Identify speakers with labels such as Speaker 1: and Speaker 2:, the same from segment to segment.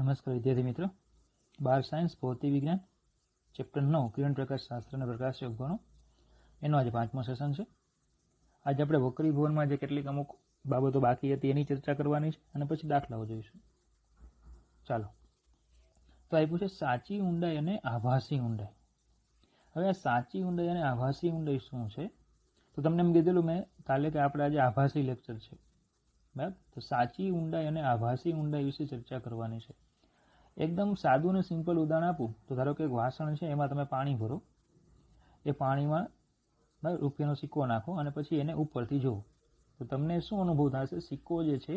Speaker 1: નમસ્કાર વિદ્યાર્થી મિત્રો, 12 સાયન્સ ભૌતિક વિજ્ઞાન ચેપ્ટર 9 કિરણ પ્રકાશ શાસ્ત્ર અને પ્રકાશ યોગગુણો એનો આજે 5મો સેશન છે. આજે આપણે વક્રીભવનમાં જે કેટલીક અમુક બાબતો બાકી હતી એની ચર્ચા કરવાની છે અને પછી દાખલાઓ જોઈશું. ચાલો, તો આપ્યું છે સાચી ઊંડાઈ અને આભાસી ઊંડાઈ. હવે આ સાચી ઊંડાઈ અને આભાસી ઊંડાઈ શું છે? તો તમને એમ કીધેલું મેં કાલે કે આપણે આજે આભાસી લેક્ચર છે, બરાબર? તો સાચી ઊંડાઈ અને આભાસી ઊંડાઈ વિશે ચર્ચા કરવાની છે. એકદમ સાદું અને સિમ્પલ ઉદાહરણ આપું તો ધારો કે એક વાસણ છે, એમાં તમે પાણી ભરો, એ પાણીમાં બરાબર રૂપિયાનો સિક્કો નાખો અને પછી એને ઉપરથી જુઓ તો તમને શું અનુભવ થશે? સિક્કો જે છે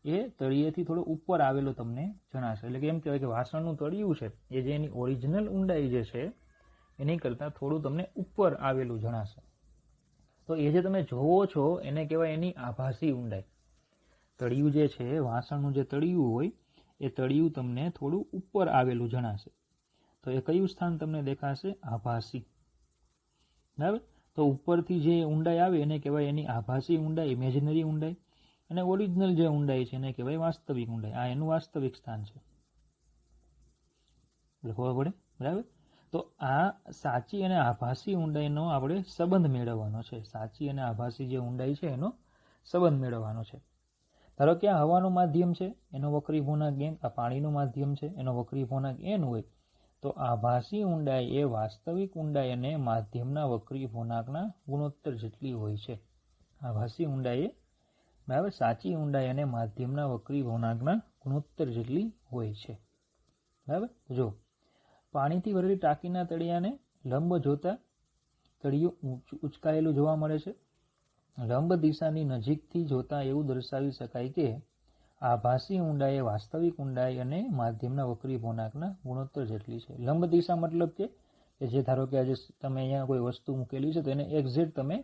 Speaker 1: એ તળિયેથી થોડો ઉપર આવેલો તમને જણાશે. એટલે કે એમ કહેવાય કે વાસણનું તળિયું છે એ જે એની ઓરિજિનલ ઊંડાઈ જે છે એની કરતાં થોડું તમને ઉપર આવેલું જણાશે. તો એ જે તમે જોવો છો એને કહેવાય એની આભાસી ઊંડાઈ. તળિયું જે છે, વાસણનું જે તળિયું હોય એ તળિયું તમને થોડું ઉપર આવેલું જણાશે. તો એ કયું સ્થાન તમને દેખાશે? આભાસી. બરાબર? તો ઉપરથી જે ઊંડાઈ આવે એને કહેવાય એની આભાસી ઊંડાઈ, ઇમેજિનરી ઊંડાઈ, અને ઓરિજિનલ જે ઊંડાઈ છે એને કહેવાય વાસ્તવિક ઊંડાઈ. આ એનું વાસ્તવિક સ્થાન છે. ખબર પડે? બરાબર? તો આ સાચી અને આભાસી ઊંડાઈનો આપણે સંબંધ મેળવવાનો છે. સાચી અને આભાસી જે ઊંડાઈ છે એનો સંબંધ મેળવવાનો છે. ધારો કે આ હવાનું માધ્યમ છે, એનો વક્રી પૂર્ણાંક n, આ પાણીનું માધ્યમ છે, એનો વક્રી પૂર્ણાંક n હોય તો આભાસી ઊંડાઈ એ વાસ્તવિક ઊંડાઈ અને માધ્યમના વક્રી પૂર્ણાંકના ગુણોત્તર જેટલી હોય છે. આભાસી ઊંડાઈ એ બરાબર સાચી ઊંડાઈ અને માધ્યમના વક્રી પૂર્ણાંકના ગુણોત્તર જેટલી હોય છે. બરાબર? જો પાણીથી ભરેલી ટાંકીના તળિયાને લંબ જોતા તળિયું ઉચકાયેલું જોવા મળે છે. લંબ દિશાની નજીકથી જોતા એવું દર્શાવી શકાય કે આભાસી ઊંડાઈ એ વાસ્તવિક ઊંડાઈ અને માધ્યમના વક્રી પૂર્ણાંકના ગુણોત્તર જેટલી છે. લંબ દિશા મતલબ કે જે ધારો કે આજે તમે અહીંયા કોઈ વસ્તુ મૂકેલી છે તો એને એક્ઝેક્ટ તમે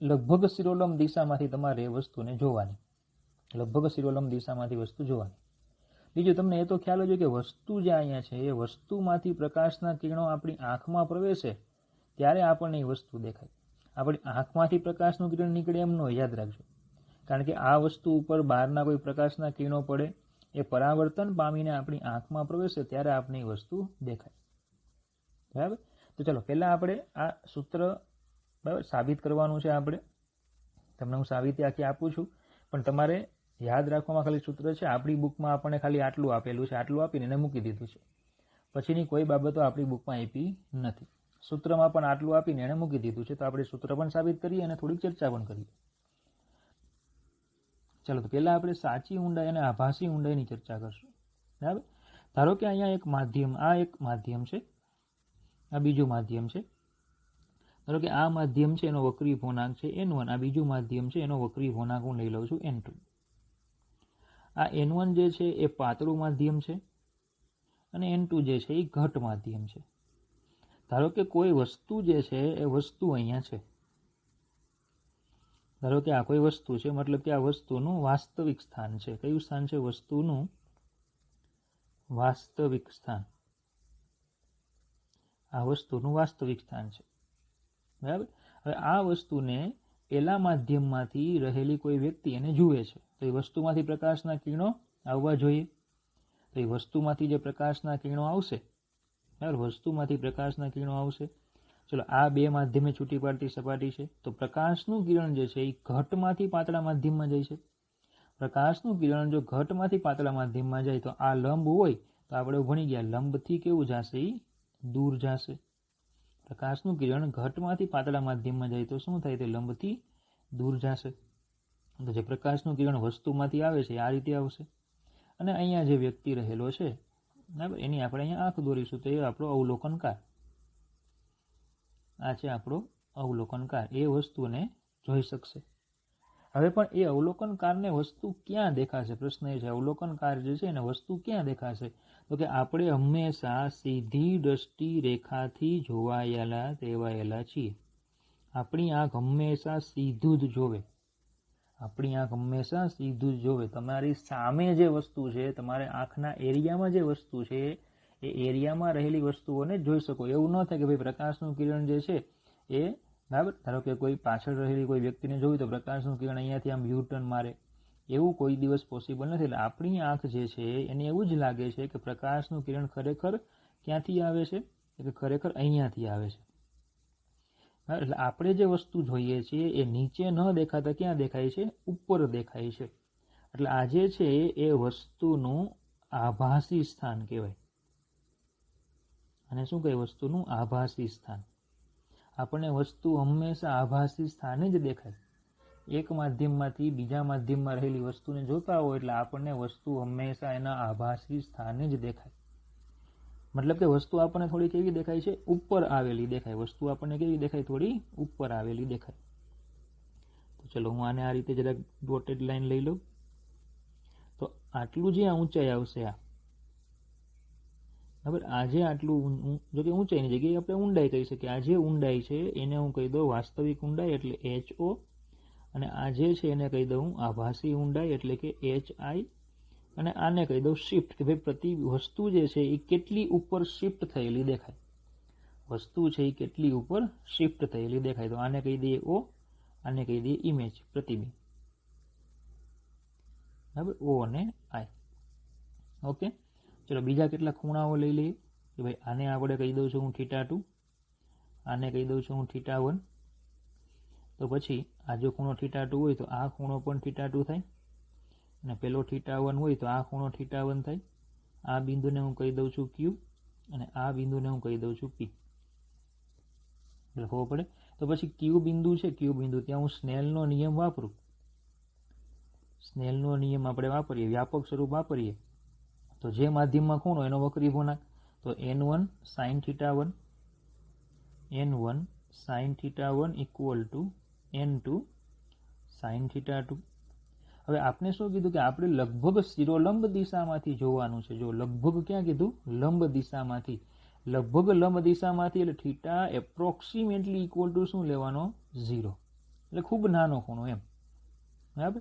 Speaker 1: લગભગ શિરોલંબ દિશામાંથી તમારે એ વસ્તુને જોવાની. લગભગ શિરોલંબ દિશામાંથી વસ્તુ જોવાની. બીજું, તમને એ તો ખ્યાલ જ હોય કે વસ્તુ જે અહીંયા છે એ વસ્તુમાંથી પ્રકાશના કિરણો આપણી આંખમાં પ્રવેશે ત્યારે આપણને એ વસ્તુ દેખાય. આપણી આંખમાંથી પ્રકાશનું કિરણ નીકળે એમ ન હોય, યાદ રાખજો. કારણ કે આ વસ્તુ ઉપર બહારના કોઈ પ્રકાશના કિરણો પડે, એ પરાવર્તન પામીને આપણી આંખમાં પ્રવેશે ત્યારે આપણને એ વસ્તુ દેખાય. બરાબર? તો ચલો, પહેલાં આપણે આ સૂત્ર બરાબર સાબિત કરવાનું છે. આપણે તમને હું સાબિતી આખી આપું છું, પણ તમારે યાદ રાખવામાં ખાલી સૂત્ર છે. આપણી બુકમાં આપણને ખાલી આટલું આપેલું છે, આટલું આપીને એને મૂકી દીધું છે. પછીની કોઈ બાબતો આપણી બુકમાં આપી નથી. સૂત્રમાં પણ આટલું આપીને એને મૂકી દીધું છે. તો આપણે સૂત્ર પણ સાબિત કરીએ અને થોડીક ચર્ચા પણ કરીએ. ચાલો, તો પહેલાં આપણે સાચી ઊંડાઈ અને આભાસી ઊંડાઈની ચર્ચા કરશું. બરાબર? ધારો કે અહીંયા એક માધ્યમ, આ એક માધ્યમ છે, આ બીજું માધ્યમ છે. ધારો કે આ માધ્યમ છે એનો વક્રી પૂર્ણાંક છે n1, આ બીજું માધ્યમ છે એનો વક્રી પૂર્ણાંક હું લઈ લઉં છું n2. આ n1 જે છે એ પાતળું માધ્યમ છે અને n2 જે છે એ ઘટ માધ્યમ છે. ધારો કે કોઈ વસ્તુ જે છે એ વસ્તુ અહીંયા છે. ધારો કે આ કોઈ વસ્તુ છે, મતલબ કે આ વસ્તુનું વાસ્તવિક સ્થાન છે. કયું સ્થાન છે? વસ્તુનું વાસ્તવિક સ્થાન. આ વસ્તુનું વાસ્તવિક સ્થાન છે. બરાબર? હવે આ વસ્તુને પેલા માધ્યમમાંથી રહેલી કોઈ વ્યક્તિ એને જુએ છે તો એ વસ્તુમાંથી પ્રકાશના કિરણો આવવા જોઈએ. તો એ વસ્તુમાંથી જે પ્રકાશના કિરણો આવશે, બરાબર, વસ્તુમાંથી પ્રકાશના કિરણો આવશે. ચલો, આ બે માધ્યમે છૂટી પાડતી સપાટી છે તો પ્રકાશનું કિરણ જે છે એ ઘટમાંથી પાતળા માધ્યમમાં જાય છે. પ્રકાશનું કિરણ જો ઘટમાંથી પાતળા માધ્યમમાં જાય તો આ લંબ હોય તો આપણે ભણી ગયા લંબથી કેવું જશે? એ દૂર જશે. પ્રકાશનું કિરણ ઘટમાંથી પાતળા માધ્યમમાં જાય તો શું થાય? તે લંબથી દૂર જશે. તો જે પ્રકાશનું કિરણ વસ્તુમાંથી આવે છે આ રીતે આવશે. અને અહીંયા જે વ્યક્તિ રહેલો છે, બરાબર, એની આપણે અહીંયા આંખ દોરીશું તો એ આપણો અવલોકનકાર. આ છે આપણો અવલોકનકાર. એ વસ્તુને જોઈ શકશે. હવે પણ એ અવલોકનકારને વસ્તુ ક્યાં દેખાશે? પ્રશ્ન એ છે, અવલોકનકાર જે છે એને વસ્તુ ક્યાં દેખાશે? તો કે આપણે હંમેશા સીધી દ્રષ્ટિ રેખાથી જોવાયેલા તેવાયેલા છીએ. આપણી આંખ હંમેશા સીધું જ જોવે. આપણી આંખ હંમેશા સીધું જ જોવે. તમારી સામે જે વસ્તુ છે, તમારે આંખના એરિયામાં જે વસ્તુ છે એ એરિયામાં રહેલી વસ્તુઓને જોઈ શકો. એવું ન થાય કે ભાઈ પ્રકાશનું કિરણ જે છે એ બરાબર, ધારો કે કોઈ પાછળ રહેલી કોઈ વ્યક્તિને જોયું તો પ્રકાશનું કિરણ અહીંયાથી આમ યુ ટર્ન મારે, એવું કોઈ દિવસ પોસિબલ નથી. એટલે આપણી આંખ જે છે એને એવું જ લાગે છે કે પ્રકાશનું કિરણ ખરેખર ક્યાંથી આવે છે, કે ખરેખર અહીંયાથી આવે છે. એટલે આપણે જે વસ્તુ જોઈએ છીએ એ નીચે ન દેખાતા ક્યાં દેખાય છે, ઉપર દેખાય છે. એટલે આ જે છે એ વસ્તુનું આભાસી સ્થાન કહેવાય. અને શું કહે, વસ્તુનું આભાસી સ્થાન. આપણને વસ્તુ હંમેશા આભાસી સ્થાને જ દેખાય. એક માધ્યમમાંથી બીજા માધ્યમમાં રહેલી વસ્તુને જોતા હોય એટલે આપણને વસ્તુ હંમેશા એના આભાસી સ્થાને જ દેખાય. મતલબ કે વસ્તુ આપણને થોડી કેવી દેખાય છે, ઉપર આવેલી દેખાય. વસ્તુ આપણને કેવી દેખાય, થોડી ઉપર આવેલી દેખાય. તો ચલો હું આને આ રીતે જરાક ડોટેડ લાઈન લઈ લઉં. તો આટલું જે ઊંચાઈ આવશે આ બરાબર, આજે આટલું, જો કે ઊંચાઈની જગ્યાએ આપણે ઊંડાઈ કહી શકીએ. આ જે ઊંડાઈ છે એને હું કહી દઉં વાસ્તવિક ઊંડાઈ એટલે HO, અને આ જે છે એને કહી દઉં આભાસી ઊંડાઈ એટલે કે HI, અને આને કહી દઉં શિફ્ટ, કે ભાઈ પ્રતિ વસ્તુ જે છે એ કેટલી ઉપર શિફ્ટ થયેલી દેખાય. વસ્તુ છે એ કેટલી ઉપર શિફ્ટ થયેલી દેખાય. તો આને કહી દઈએ O, આને કહી દઈએ ઇમેજ, પ્રતિબિંબ. બરાબર, O અને I. ઓકે, ચલો બીજા કેટલાક ખૂણાઓ લઈ લઈએ. કે ભાઈ આને આપણે કહી દઉં છું હું θ2, આને કહી દઉં છું હું θ1. તો પછી આ જો ખૂણો θ2 હોય તો આ ખૂણો પણ θ2 થાય, અને પેલો θ1 હોય તો આ ખૂણો θ1 થાય. આ બિંદુને હું કહી દઉં છું Q, અને આ બિંદુને હું કહી દઉં છું P. એટલે ખબર પડે. તો પછી Q બિંદુ છે, Q બિંદુ ત્યાં હું સ્નેલનો નિયમ વાપરું. સ્નેલનો નિયમ આપણે વાપરીએ, વ્યાપક સ્વરૂપ વાપરીએ. તો જે માધ્યમમાં ખૂણો એનો વક્રી ગુણાંક, તો n1 sin θ1, n1 sin θ1 equal to n2 sin θ2. હવે આપણે શું કીધું કે આપણે લગભગ શિરોલંબ દિશામાંથી જોવાનું છે. જો લગભગ ક્યાં કીધું, લંબ દિશામાંથી. લગભગ લંબ દિશામાંથી એટલે થીટા એપ્રોક્સિમેટલી ઇક્વલ ટુ શું લેવાનો, 0. એટલે ખૂબ નાનો ખૂણો એમ. બરાબર,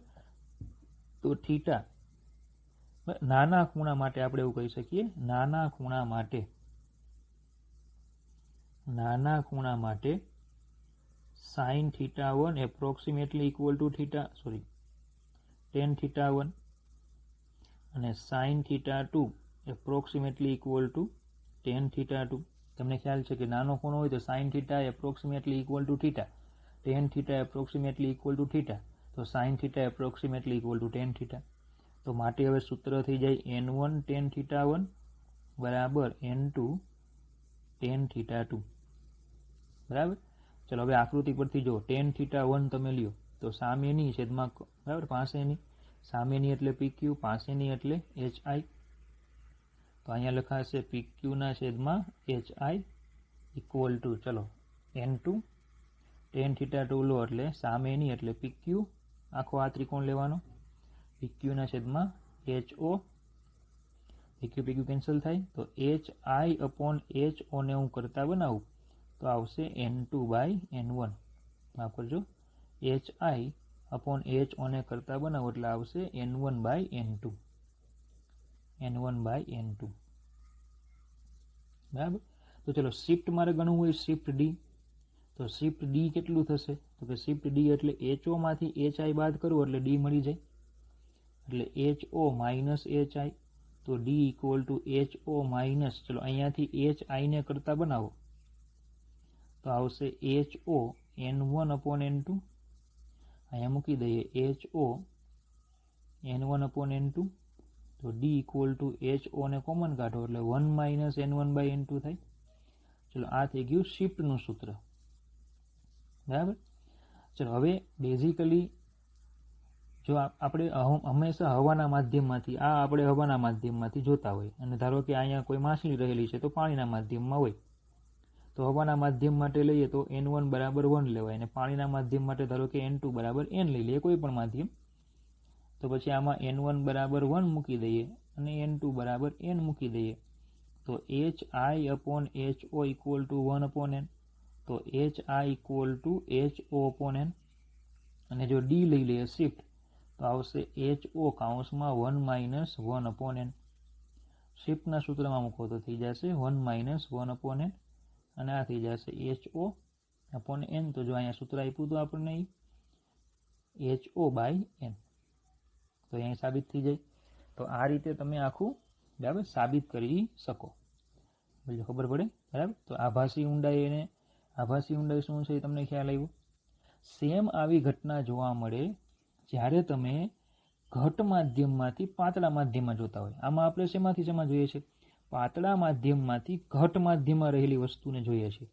Speaker 1: તો થીટા નાના ખૂણા માટે આપણે એવું કહી શકીએ, નાના ખૂણા માટે sin θ1 approximately equal to tan θ1, અને sin θ2 approximately equal to tan θ2. તમને ખ્યાલ છે કે નાનો ખૂણો હોય તો sin θ approximately equal to θ, tan θ approximately equal to θ, તો sin θ approximately equal to tan θ. તો માટે હવે સૂત્ર થઈ જાય n1 tan θ1 બરાબર n2 tan θ2. બરાબર, ચલો હવે આકૃતિ પરથી જો tan θ1 તમે લ્યો તો સામેની છેદમાં, બરાબર, પાસેની, સામેની એટલે PQ, પાસેની એટલે HI. તો અહીંયા લખાશે PQ ના છેદમાં HI ઇક્વલ ટુ, ચલો n2 tan θ2 લો એટલે સામેની એટલે PQ, આખો આ ત્રિકોણ લેવાનો, PQ ના છેદમાં HO, PQ કેન્સલ થાય, તો HI અપોન HO ને હું કરતા બનાવું તો આવશે n2/n1. માફ કરજો, HI અપોન HO ને કરતા બનાવો એટલે આવશે n1/n2. બરાબર, તો ચલો શિફ્ટ મારે ગણવું હોય, શિફ્ટ D. તો શિફ્ટ D કેટલું થશે, તો કે શિફ્ટ D એટલે HO માંથી HI બાદ કરવું એટલે D મળી જાય. એટલે HO માઇનસ HI, તો D equal to HO minus, ચલો અહીંયાથી HI ને કરતા બનાવો તો આવશે HO n1 અપોન n2. અહીંયા મૂકી દઈએ HO n1 અપોન n2, તો D ઇક્વલ ટુ HO ને કોમન કાઢો એટલે 1 માઇનસ n1/n2 થાય. ચલો આ થઈ ગયું શિફ્ટનું સૂત્ર. બરાબર, ચલો હવે બેઝિકલી જો આપણે હંમેશા હવાના માધ્યમમાંથી જોતા હોય, અને ધારો કે અહીંયા કોઈ માછલી રહેલી છે તો પાણીના માધ્યમમાં હોય, તો હવાના માધ્યમ માટે લઈએ તો n1 બરાબર 1 લેવાય, અને પાણીના માધ્યમ માટે ધારો કે n2 બરાબર n લઈ લઈએ, કોઈ પણ માધ્યમ. તો પછી આમાં n1 બરાબર 1 મૂકી દઈએ અને n2 બરાબર n મૂકી દઈએ, તો HI upon HO equal to 1 upon n. તો HI equal to HO upon n, અને જો D લઈ લઈએ શિફ્ટ તો આવશે HO કાઉન્સમાં 1 માઇનસ 1 અપોન n. શિફ્ટના સૂત્રમાં મૂકો તો થઈ જશે 1 માઇનસ 1 અપોન n, અને આ થઈ જશે HO અપોન n. તો જો અહીંયા સૂત્ર આપ્યું તો આપણને HO/n. તો અહીં સાબિત થઈ જાય. તો આ રીતે તમે આખું બરાબર સાબિત કરી શકો. બીજું ખબર પડે બરાબર. તો આભાસી ઊંડાઈ અને આભાસી ઊંડાઈ શું છે એ તમને ખ્યાલ આવ્યો. સેમ આવી ઘટના જોવા મળે જ્યારે તમે ઘટ માધ્યમમાંથી પાતળા માધ્યમમાં જોતા હોય. આમાં આપણે શેમાં જોઈએ છે? પાતળા માધ્યમમાંથી ઘટ માધ્યમમાં રહેલી વસ્તુને જોઈએ છે.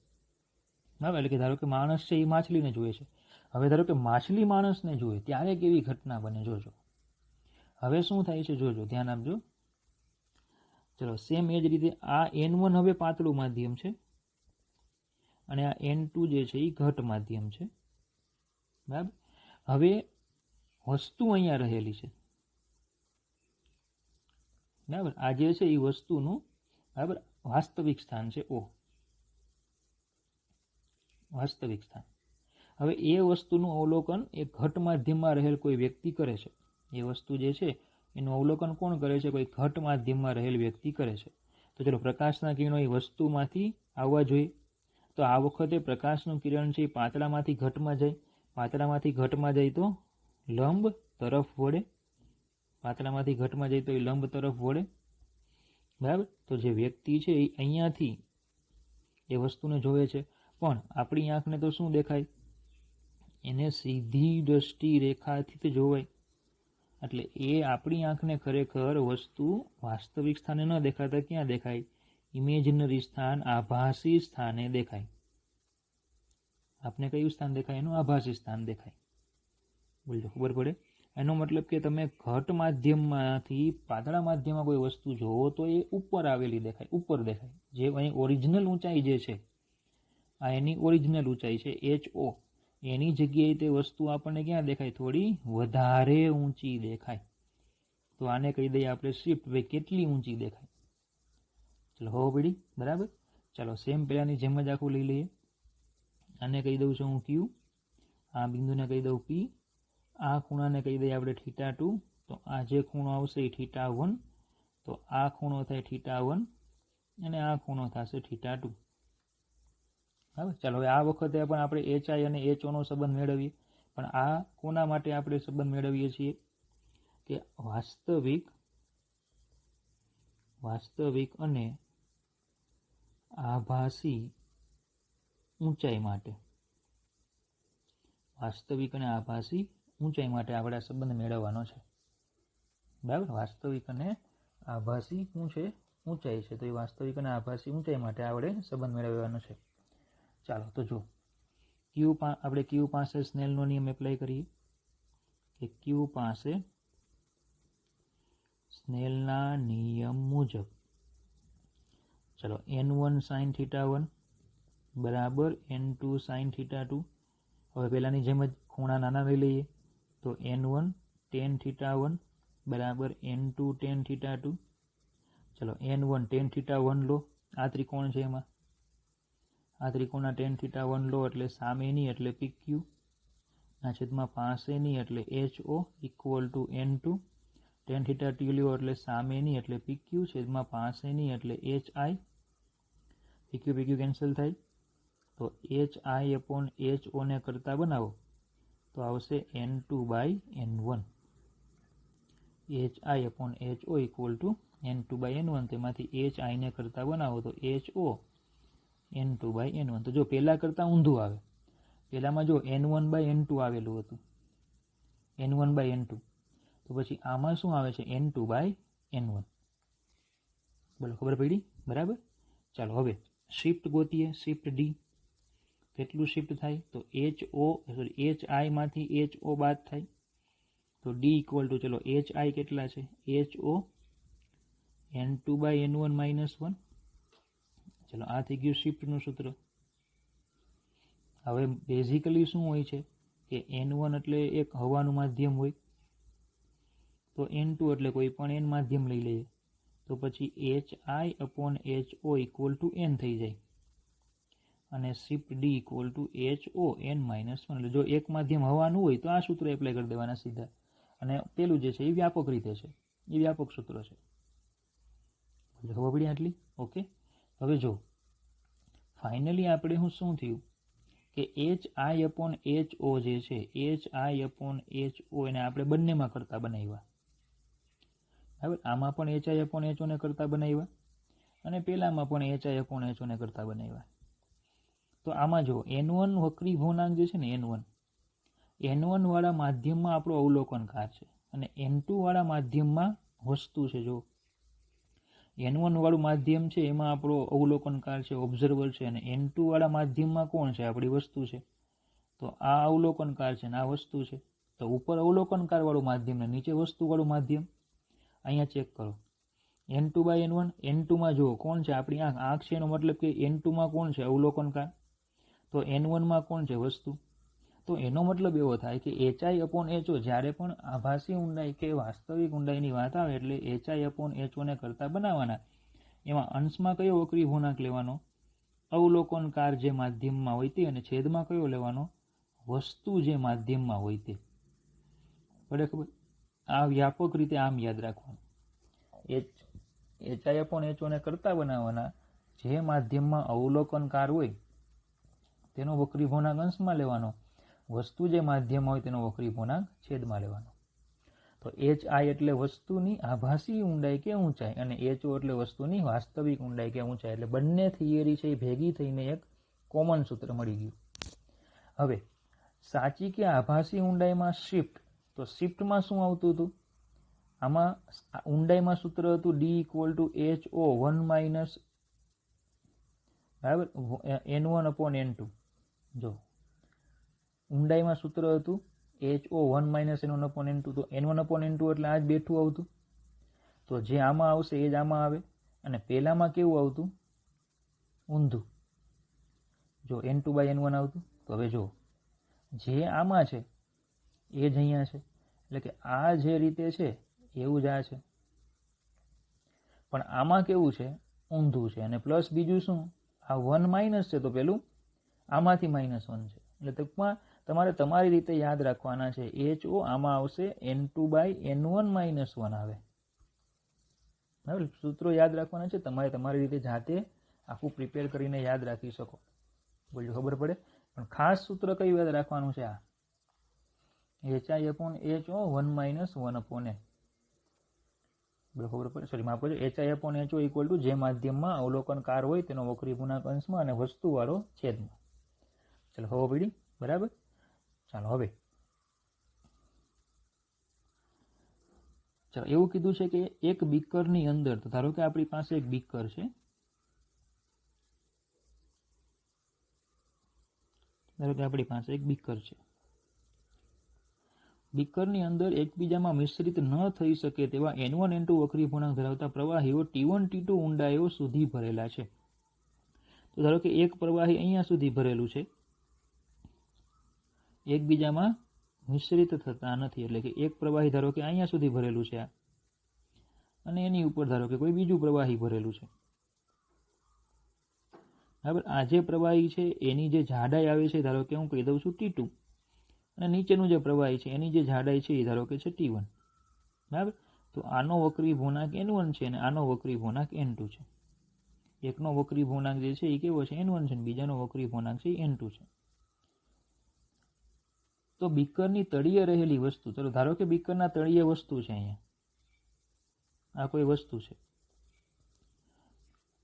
Speaker 1: બરાબર. એટલે કે ધારો કે માણસ છે એ માછલીને જોઈએ છે. હવે ધારો કે માછલી માણસને જોઈએ ત્યારે કેવી ઘટના બને જોજો. હવે શું થાય છે જોજો, ધ્યાન આપજો. ચલો સેમ એ જ રીતે આ N1 હવે પાતળું માધ્યમ છે અને આ N2 જે છે એ ઘટ માધ્યમ છે. બરાબર. હવે વસ્તુ અહીંયા રહેલી છે. બરાબર. આ જે છે એ વસ્તુનું બરાબર વાસ્તવિક સ્થાન છે O. વાસ્તવિક સ્થાન. હવે એ વસ્તુનું અવલોકન એ ઘટ માધ્યમમાં રહેલ કોઈ વ્યક્તિ કરે છે. એ વસ્તુ જે છે એનું અવલોકન કોણ કરે છે? કોઈ ઘટ માધ્યમમાં રહેલ વ્યક્તિ કરે છે. તો ચલો પ્રકાશના કિરણો એ વસ્તુમાંથી આવવા જોઈએ. તો આ વખતે પ્રકાશનું કિરણ છે એ પાતળામાંથી ઘટમાં જાય. પાતળામાંથી ઘટમાં જાય તો લંબ તરફ વળે. પાતળામાંથી ઘટમાં જાય તો એ લંબ તરફ વળે. બરાબર. તો જે વ્યક્તિ છે એ અહીંયાથી એ વસ્તુને જોવે છે, પણ આપણી આંખને તો શું દેખાય? એને સીધી દ્રષ્ટિ રેખાથી જ જોવાય. એટલે એ આપણી આંખને ખરેખર વસ્તુ વાસ્તવિક સ્થાને ન દેખાતા ક્યાં દેખાય? ઇમેજનરી સ્થાન, આભાસી સ્થાને દેખાય. આપને કયું સ્થાન દેખાય? એનું આભાસી સ્થાન દેખાય. બોલજો, ખબર પડે? એનો મતલબ કે તમે ઘટ માધ્યમમાંથી પાતળા માધ્યમમાં કોઈ વસ્તુ જોવો તો એ ઉપર આવેલી દેખાય, ઉપર દેખાય. જે અહીં ઓરિજિનલ ઊંચાઈ જે છે, આ એની ઓરિજિનલ ઊંચાઈ છે HO, એની જગ્યાએ તે વસ્તુ આપણને ક્યાં દેખાય? થોડી વધારે ઊંચી દેખાય. તો આને કહી દઈએ આપણે શિફ્ટ. ભાઈ કેટલી ઊંચી દેખાય? ચલો હો પડી. બરાબર. ચાલો સેમ પહેલાની જેમ જ આખું લઈ લઈએ. આને કહી દઉં છું હું Q, આ બિંદુને કહી દઉં P, આ ખૂણાને કહી દઈએ આપણે θ2. તો આ જે ખૂણો આવશે એ θ1, તો આ ખૂણો થાય θ1 અને આ ખૂણો થશે θ2. બરાબર. ચાલો હવે આ વખતે પણ આપણે HI અને HO નો સંબંધ મેળવીએ. પણ આ કોના માટે આપણે સંબંધ મેળવીએ છીએ? કે વાસ્તવિક અને આભાસી ઊંચાઈ માટે. વાસ્તવિક અને આભાસી ઊંચાઈ માટે આપણે આ સંબંધ મેળવવાનો છે. બરાબર. વાસ્તવિક અને આભાસી ઊંચાઈ છે, તો એ વાસ્તવિક અને આભાસી ઊંચાઈ માટે આપણે સંબંધ મેળવવાનો છે. ચાલો તો જો આપણે Q પાસે સ્નેલનો નિયમ એપ્લાય કરીએ કે Q પાસે સ્નેલના નિયમ મુજબ ચલો N1 sin θ1 બરાબર N2 sin θ2. હવે પહેલાની જેમ જ ખૂણા નાના લઈ લઈએ. તો N1 tan θ1 બરાબર N2 tan θ2. ચલો N1 tan θ1 લો. આ ત્રિકોણ છે, એમાં આ ત્રિકોણના tan θ1 લો એટલે સામેની એટલે PQ ના છેદમાં પાસેની એટલે HO equal to N2. tan θ2 લ્યો એટલે સામેની એટલે PQ છેદમાં પાસેની એટલે HI. PQ કેન્સલ થાય તો HI upon HO ને કરતા બનાવો તો આવશે N2/N1. HI upon HO equal to N2/N1. તેમાંથી HI ને કરતા બનાવો તો HO N2/N1. તો જો પહેલા કરતાં ઊંધું આવે. પહેલામાં જો N1/N2 આવેલું હતું, N1/N2. તો પછી આમાં શું આવે છે? N2/N1. બોલો, ખબર પડી? બરાબર. ચાલો હવે શિફ્ટ ગોતીએ. શિફ્ટ D કેટલું શિફ્ટ થાય? તો HI માંથી HO બાદ થાય તો D ઇક્વલ ટુ ચલો HI કેટલા છે? HO N2/N1 -1. ચલો આ થઈ ગયું શિફ્ટનું સૂત્ર. હવે બેઝિકલી શું હોય છે કે N1 એટલે એક હવાનું માધ્યમ હોય, તો N2 એટલે કોઈ પણ N માધ્યમ લઈ લઈએ તો પછી HI upon HO equal to N થઈ જાય અને shift D equal to HO N-1. એટલે જો એક માધ્યમ હવાનું હોય તો આ સૂત્ર એપ્લાય કરી દેવાના સીધા. અને પેલું જે છે એ વ્યાપક રીતે છે, એ વ્યાપક સૂત્ર છે. ખબર પડી આટલી? ઓકે. હવે જો ફાઇનલી આપણે શું થયું કે HI upon HO જે છે, HI upon HO એને આપણે બંનેમાં કરતા બનાવ્યા. બરાબર. આમાં પણ HI/HO ને કરતા બનાવ્યા અને પેલામાં પણ HI/HO ને કરતા બનાવ્યા. તો આમાં જો N1 વક્રી પૂર્ણાંક જે છે ને N1 વાળા માધ્યમમાં આપણો અવલોકનકાર છે અને N2 વાળા માધ્યમમાં વસ્તુ છે. જો N1 વાળું માધ્યમ છે એમાં આપણો અવલોકનકાર છે, ઓબ્ઝર્વર છે, અને N2 વાળા માધ્યમમાં કોણ છે? આપણી વસ્તુ છે. તો આ અવલોકનકાર છે ને આ વસ્તુ છે. તો ઉપર અવલોકનકાર વાળું માધ્યમ ને નીચે વસ્તુ વાળું માધ્યમ. અહીંયા ચેક કરો N2/N1. N2માં જુઓ કોણ છે? આપણી આંખ છે, એનો મતલબ કે N2માં કોણ છે? અવલોકનકાર. તો N1માં કોણ છે? વસ્તુ. તો એનો મતલબ એવો થાય કે HI/HO જ્યારે પણ આભાસી ઊંડાઈ કે વાસ્તવિક ઊંડાઈની વાત આવે એટલે HI/HO ને કરતા બનાવવાના. એમાં અંશમાં કયો વક્રી પૂર્ણાંક લેવાનો? અવલોકનકાર જે માધ્યમમાં હોય તે, અને છેદમાં કયો લેવાનો? વસ્તુ જે માધ્યમમાં હોય તે. પડે ખબર? આ વ્યાપક રીતે આમ યાદ રાખવાનું. HI/HO ને કરતા બનાવવાના. જે માધ્યમમાં અવલોકનકાર હોય તેનો વક્રી પૂર્ણાંક અંશમાં લેવાનો. વસ્તુ જે માધ્યમમાં હોય તેનો વક્રી પૂર્ણાંક છેદમાં લેવાનો. તો HI એટલે વસ્તુની આભાસી ઊંડાઈ કે ઊંચાઈ અને HO એટલે વસ્તુની વાસ્તવિક ઊંડાઈ કે ઊંચાઈ. એટલે બંને થિયરી છે એ ભેગી થઈને એક કોમન સૂત્ર મળી ગયું. હવે સાચી કે આભાસી ઊંડાઈમાં શિફ્ટ. તો શિફ્ટમાં શું આવતું હતું? આમાં ઊંડાઈમાં સૂત્ર હતું D = HO1 બરાબર N1/N2. જો ઊંડાઈમાં સૂત્ર હતું HO1 - N1/N2. તો N1/N2 એટલે આ જ બેઠું આવતું. તો જે આમાં આવશે એ જ આમાં આવે. અને પહેલામાં કેવું આવતું? ઊંધું. જો N2/N1 આવતું. તો હવે જો જે આમાં છે એ જ અહીંયા છે. એટલે કે આ જે રીતે છે એવું જ આ છે. પણ આમાં કેવું છે? ઊંધું છે. અને પ્લસ બીજું શું? આ 1 માઇનસ છે તો પેલું આમાંથી -1 છે. એટલે ટૂંકમાં તમારે તમારી રીતે યાદ રાખવાના છે. HO આમાં આવશે N2/N1 - 1 આવે. બરાબર. સૂત્રો યાદ રાખવાના છે. તમારે તમારી રીતે જાતે આખું પ્રિપેર કરીને યાદ રાખી શકો. બોલજો ખબર પડે. પણ ખાસ સૂત્ર કયું યાદ રાખવાનું છે? આ HI/HO 1 - 1/N. ખબર પડે? સોરી માફ કરજો. HI/HO = જે માધ્યમમાં અવલોકનકાર હોય તેનો વક્રી પૂર્ણાંક અંશમાં અને વસ્તુ વાળો છેદમાં. ચાલો હવે પડી. બરાબર. ચાલો હવે ચાલો એવું કીધું છે કે એક બીકરની અંદર, તો ધારો કે આપણી પાસે એક બીકર છે. ધારો કે આપણી પાસે એક બીકર છે. બીકરની અંદર એકબીજામાં મિશ્રિત ન થઈ શકે તેવા N1 N2 વક્રી પૂર્ણાંક ધરાવતા પ્રવાહીઓ T1 T2 ઊંડાઈઓ સુધી ભરેલા છે. તો ધારો કે એક પ્રવાહી અહીંયા સુધી ભરેલું છે, એકબીજામાં મિશ્રિત થતા નથી. એટલે કે એક પ્રવાહી ધારો કે અહીંયા સુધી ભરેલું છે આ, અને એની ઉપર ધારો કે કોઈ બીજું પ્રવાહી ભરેલું છે. બરાબર. આ જે પ્રવાહી છે એની જે જાડાઈ આવે છે ધારો કે હું કહી દઉં છું T2, અને નીચેનું જે પ્રવાહી છે એની જે જાડાઈ છે એ ધારો કે છે T1. બરાબર. તો આનો વક્રી પૂર્ણાંક N1 છે અને આનો વક્રી પૂર્ણાંક N2 છે. એકનો વક્રી પૂર્ણાંક જે છે એ કેવો છે? N1 છે. બીજાનો વક્રી પૂર્ણાંક છે N2 છે. તો બીકરની તળિયે રહેલી વસ્તુ, ચલો ધારો કે બીકરના તળિયે વસ્તુ છે. અહીંયા આ કોઈ વસ્તુ છે.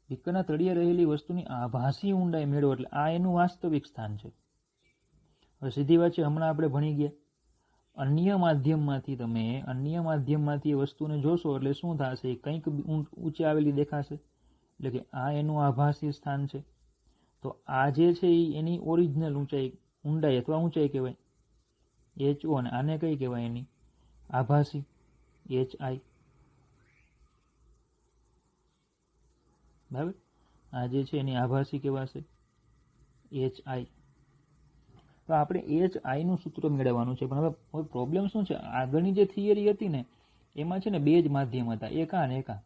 Speaker 1: બીકરના તળિયે રહેલી વસ્તુની આભાસી ઊંડાઈ મેળવો એટલે આ એનું વાસ્તવિક સ્થાન છે. હવે સીધી વાત છે, હમણાં આપણે ભણી ગયા અન્ય માધ્યમમાંથી એ વસ્તુને જોશો એટલે શું થશે? કંઈક ઊંચે આવેલી દેખાશે. એટલે કે આ એનું આભાસી સ્થાન છે. તો આ જે છે એ એની ઓરિજિનલ ઊંડાઈ અથવા ઊંચાઈ કહેવાય HO, અને આને કઈ કહેવાય? એની આભાસી HI. બરાબર. આ જે છે એની આભાસી કહેવાશે HI. તો આપણે HI નું સૂત્ર મેળવવાનું છે. પણ હવે પ્રોબ્લેમ શું છે? આગળની જે થિયરી હતી ને એમાં છે ને બે જ માધ્યમ હતા, એક આ અને એક આ.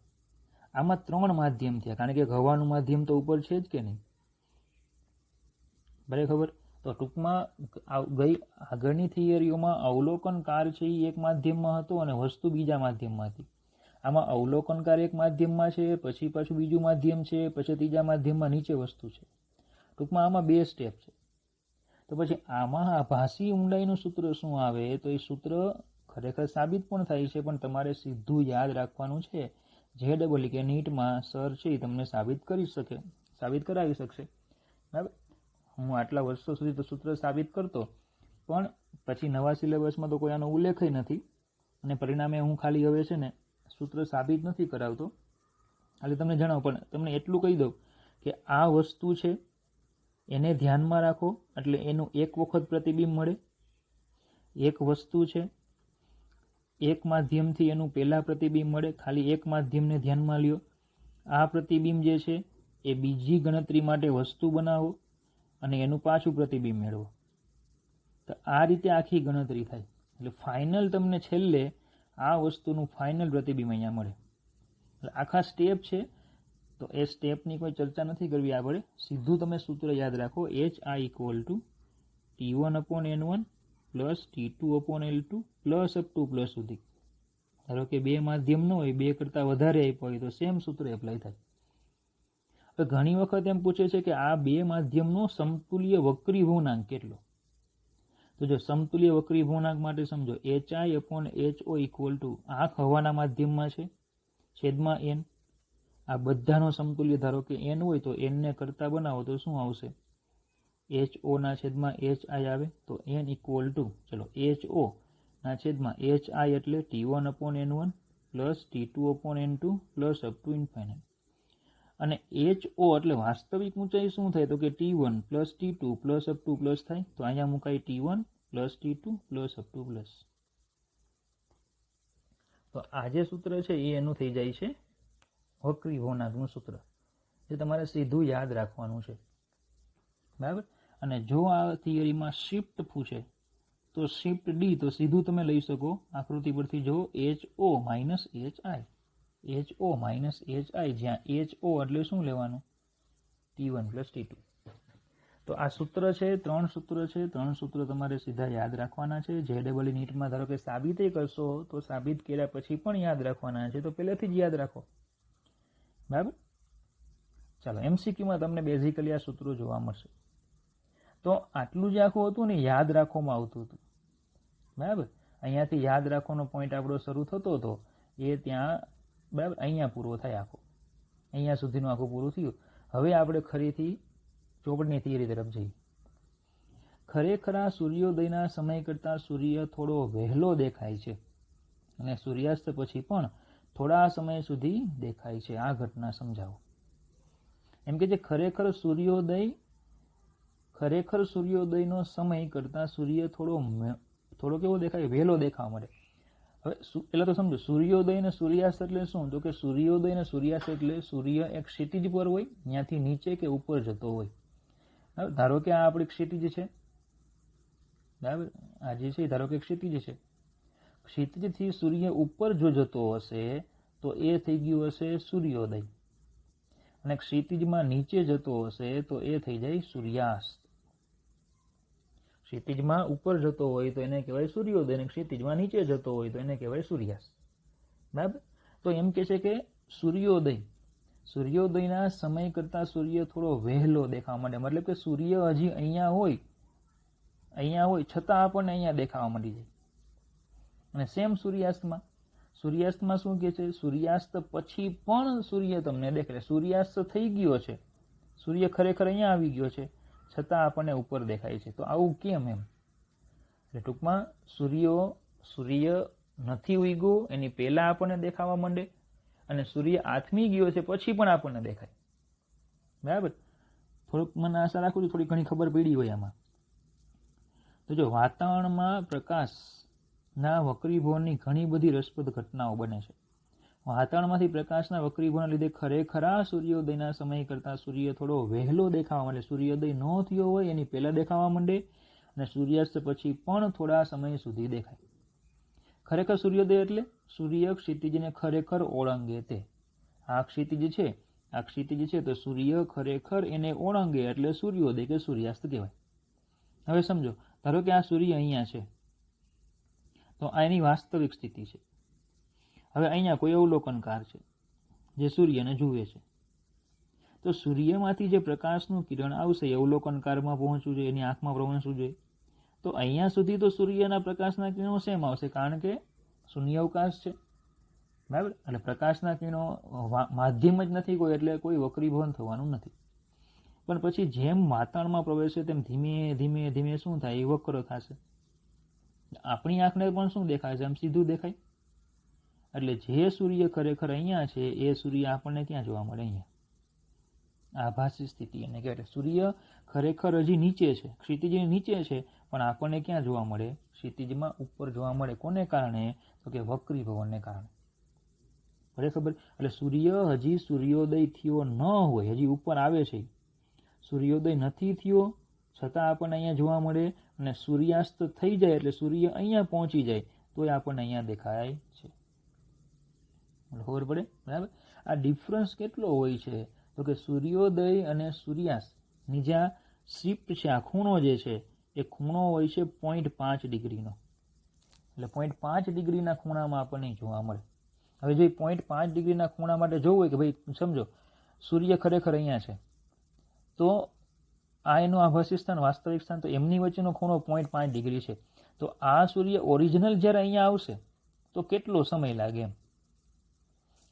Speaker 1: આમાં 3 માધ્યમ થયા, કારણ કે હવાનું માધ્યમ તો ઉપર છે જ કે નહીં. બરાબર ખબર? તો ટૂંકમાં આગળની થિયરીઓમાં અવલોકનકાર છે એ એક માધ્યમમાં હતો અને વસ્તુ બીજા માધ્યમમાં હતી. આમાં અવલોકનકાર એક માધ્યમમાં છે, પછી પાછું બીજું માધ્યમ છે, પછી ત્રીજા માધ્યમમાં નીચે વસ્તુ છે. ટૂંકમાં આમાં 2 સ્ટેપ છે. તો પછી આમાં આભાસી ઊંડાઈનું સૂત્ર શું આવે? તો એ સૂત્ર ખરેખર સાબિત પણ થાય છે, પણ તમારે સીધું યાદ રાખવાનું છે. JEE કે નીટમાં સર છે એ તમને સાબિત કરાવી શકશે. બરાબર. હું આટલા વર્ષો સુધી તો સૂત્ર સાબિત કરતો, પણ પછી નવા સિલેબસમાં તો કોઈ આનો ઉલ્લેખ નથી, અને પરિણામે હું ખાલી હવે છે ને સૂત્ર સાબિત નથી કરાવતો. ખાલી તમને જણાવું, પણ તમને એટલું કહી દઉં કે આ વસ્તુ છે એને ધ્યાનમાં રાખો એટલે એનું એક વખત પ્રતિબિંબ મળે. એક વસ્તુ છે, એક માધ્યમથી એનું પહેલા પ્રતિબિંબ મળે. ખાલી એક માધ્યમને ધ્યાનમાં લ્યો. આ પ્રતિબિંબ જે છે એ બીજી ગણતરી માટે વસ્તુ બનાવો અને એનું પાછું પ્રતિબિંબ મેળવો. તો આ રીતે આખી ગણતરી થાય. એટલે ફાઇનલ તમને છેલ્લે આ વસ્તુનું ફાઇનલ પ્રતિબિંબ અહીંયા મળે. એટલે આખા સ્ટેપ છે, તો એ સ્ટેપની કોઈ ચર્ચા નથી કરવી આપણે. સીધું તમે સૂત્ર યાદ રાખો, HI = T1/N1 + T2/L2 + up to plus સુધી. ધારો કે બે માધ્યમ ન હોય, બે કરતાં વધારે આપ્યો હોય તો સેમ સૂત્ર એપ્લાય થાય. હવે ઘણી વખત એમ પૂછે છે કે આ બે માધ્યમનો સમતુલ્ય વક્રી ભૂર્ણાંક કેટલો? તો જો સમતુલ્ય વક્રી ભૂર્ણાંક માટે સમજો, HI/HO = આંખ હવાના માધ્યમમાં છે છેદમાં n. આ બધાનો સમતુલ્ય ધારો કે n હોય તો n ને કરતા બનાવો તો શું આવશે? HO/HI આવે તો n = ચલો HO/HI એટલે T1/N1 + T2/N2 + up to infinite. અને HO એટલે વાસ્તવિક ઊંચાઈ શું થાય? તો કે T1 + T2 + up to plus થાય. તો અહીંયા મુકાય T1 + T2 + up to plus. તો આ જે સૂત્ર છે એ એનું થઈ જાય છે વક્રી ભૂર્ણાંકનું સૂત્ર, જે તમારે સીધું યાદ રાખવાનું છે. બરાબર. અને જો આ થિયરીમાં શિફ્ટ પૂછે તો શિફ્ટ D તો સીધું તમે લઈ શકો આકૃતિ પરથી. જો HO-HI, જ્યાં HO એટલે શું લેવાનું? T1 + T2. તો આ સૂત્ર છે, ત્રણ સૂત્ર તમારે સીધા યાદ રાખવાના છે. JEE નીટમાં ધારો કે સાબિત કરશો તો સાબિત કર્યા પછી પણ યાદ રાખવાના છે, તો પહેલેથી જ યાદ રાખો. બરાબર. ચાલો, MCQમાં તમને બેઝિકલી આ સૂત્રો જોવા મળશે. તો આટલું જ આખું હતું ને યાદ રાખવામાં આવતું હતું. બરાબર. અહીંયાથી યાદ રાખવાનો પોઈન્ટ આપણો શરૂ થતો હતો એ ત્યાં, બરાબર, અહીંયા પૂરો થાય આખો. અહીંયા સુધીનું આખું પૂરું થયું. હવે આપણે ફરીથી ચોપડની થિયરી તરફ જઈએ. ખરેખર આ સૂર્યોદયના સમય કરતાં સૂર્ય થોડો વહેલો દેખાય છે અને સૂર્યાસ્ત પછી પણ થોડા સમય સુધી દેખાય છે. આ ઘટના સમજાવો. એમ કે જે ખરેખર સૂર્યોદયનો સમય કરતાં સૂર્ય થોડો કેવો દેખાય? વહેલો દેખાવા મળે. હવે પેલા તો સમજો, સૂર્યોદય અને સૂર્યાસ્ત એટલે શું? તો કે સૂર્યોદય અને સૂર્યાસ્ત એટલે સૂર્ય એક ક્ષિતિજ પર હોય, ત્યાંથી નીચે કે ઉપર જતો હોય. ધારો કે આ આપણી ક્ષિતિજ છે. બરાબર. આ જે છે ધારો કે ક્ષિતિજ છે. ક્ષિતિજથી સૂર્ય ઉપર જો જતો હશે તો એ થઈ ગયું હશે સૂર્યોદય, અને ક્ષિતિજમાં નીચે જતો હશે તો એ થઈ જાય સૂર્યાસ્ત. ક્ષિતિજમાં ઉપર જતો હોય તો એને કહેવાય સૂર્યોદય, અને ક્ષિતિજમાં નીચે જતો હોય તો એને કહેવાય સૂર્યાસ્ત. બરાબર. તો એમ કે છે કે સૂર્યોદયના સમય કરતાં સૂર્ય થોડો વહેલો દેખાવા માંડે. મતલબ કે સૂર્ય હજી અહીંયા હોય છતાં આપણને અહીંયા દેખાવા માંડી જાય. અને સેમ સૂર્યાસ્તમાં શું કે છે? સૂર્યાસ્ત પછી પણ સૂર્ય તમને દેખાય. સૂર્યાસ્ત થઈ ગયો છે, સૂર્ય ખરેખર અહીંયા આવી ગયો છે, છતાં આપણને ઉપર દેખાય છે. તો આવું કેમ? એમ એટલે ટૂંકમાં સૂર્ય નથી ઉગ્યો એની પહેલા આપણને દેખાવા માંડે, અને સૂર્ય આથમી ગયો છે પછી પણ આપણને દેખાય. બરાબર. થોડુંક મને આશા રાખું છું થોડી ઘણી ખબર પડી હોય આમાં. તો જો વાતાવરણમાં પ્રકાશના વક્રીભવનની ઘણી બધી રસપ્રદ ઘટનાઓ બને છે. વાતાવરણમાંથી પ્રકાશના વક્રીભવનના લીધે ખરેખર સૂર્યોદયના સમય કરતાં સૂર્ય થોડો વહેલો દેખાવા માંડે. સૂર્યોદય ન થયો હોય એની પહેલા દેખાવા માંડે, અને સૂર્યાસ્ત પછી પણ થોડા સમય સુધી દેખાય. ખરેખર સૂર્યોદય એટલે સૂર્ય ક્ષિતિજને ખરેખર ઓળંગે તે. આ ક્ષિતિજ છે તો સૂર્ય ખરેખર એને ઓળંગે એટલે સૂર્યોદય કે સૂર્યાસ્ત કહેવાય. હવે સમજો, ધારો કે આ સૂર્ય અહીંયા છે તો આ એની વાસ્તવિક સ્થિતિ છે. હવે અહીંયા કોઈ અવલોકનકાર છે જે સૂર્યને જુએ છે. તો સૂર્યમાંથી જે પ્રકાશનું કિરણ આવશે એ અવલોકનકારમાં પહોંચવું જોઈએ, એની આંખમાં પહોંચવું જોઈએ. તો અહીંયા સુધી તો સૂર્યના પ્રકાશના કિરણો સેમ આવશે, કારણ કે શૂન્યાવકાશ છે, બરાબર. એટલે પ્રકાશના કિરણો માધ્યમ જ નથી કોઈ, એટલે કોઈ વક્રીભવન થવાનું નથી. પણ પછી જેમ વાતાવરણમાં પ્રવેશે તેમ ધીમે ધીમે ધીમે શું થાય, એ વક્ર થશે. આપણી આંખને પણ શું દેખાય છે, આમ સીધું દેખાય. એટલે જે સૂર્ય ખરેખર અહીંયા છે એ સૂર્ય આપણને ક્યાં જોવા મળે, અહીંયા આભાસી સ્થિતિ એને કહેવાય. એટલે સૂર્ય ખરેખર હજી નીચે છે, ક્ષિતિજની નીચે છે, પણ આપણને ક્યાં જોવા મળે, ક્ષિતિજમાં ઉપર જોવા મળે. કોને કારણે, તો કે વક્રીભવનને કારણે. બરાબર ખબર. એટલે સૂર્ય હજી સૂર્યોદય થયો ન હોય, હજી ઉપર આવે છે, સૂર્યોદય નથી થયો છતાં આપણને અહીંયા જોવા મળે, અને સૂર્યાસ્ત થઈ જાય એટલે સૂર્ય અહીંયા પહોંચી જાય તોય આપણને અહીંયા દેખાય છે. ખબર પડે, બરાબર. આ ડિફરન્સ કેટલો હોય છે, તો કે સૂર્યોદય અને સૂર્યાસ્તની જ્યાં શિફ્ટ છે, આ ખૂણો જે છે એ ખૂણો હોય છે 0.5 ડિગ્રીનો. એટલે 0.5 ડિગ્રીના ખૂણામાં આપણને જોવા મળે. હવે જો 0.5 ડિગ્રીના ખૂણા માટે જોવું હોય કે ભાઈ સમજો સૂર્ય ખરેખર અહીંયા છે, તો આ એનું આભાસી સ્થાન, વાસ્તવિક સ્થાન, તો એમની વચ્ચેનો ખૂણો 0.5 ડિગ્રી છે. તો આ સૂર્ય ઓરિજિનલ જ્યારે અહીંયા આવશે તો કેટલો સમય લાગે, એમ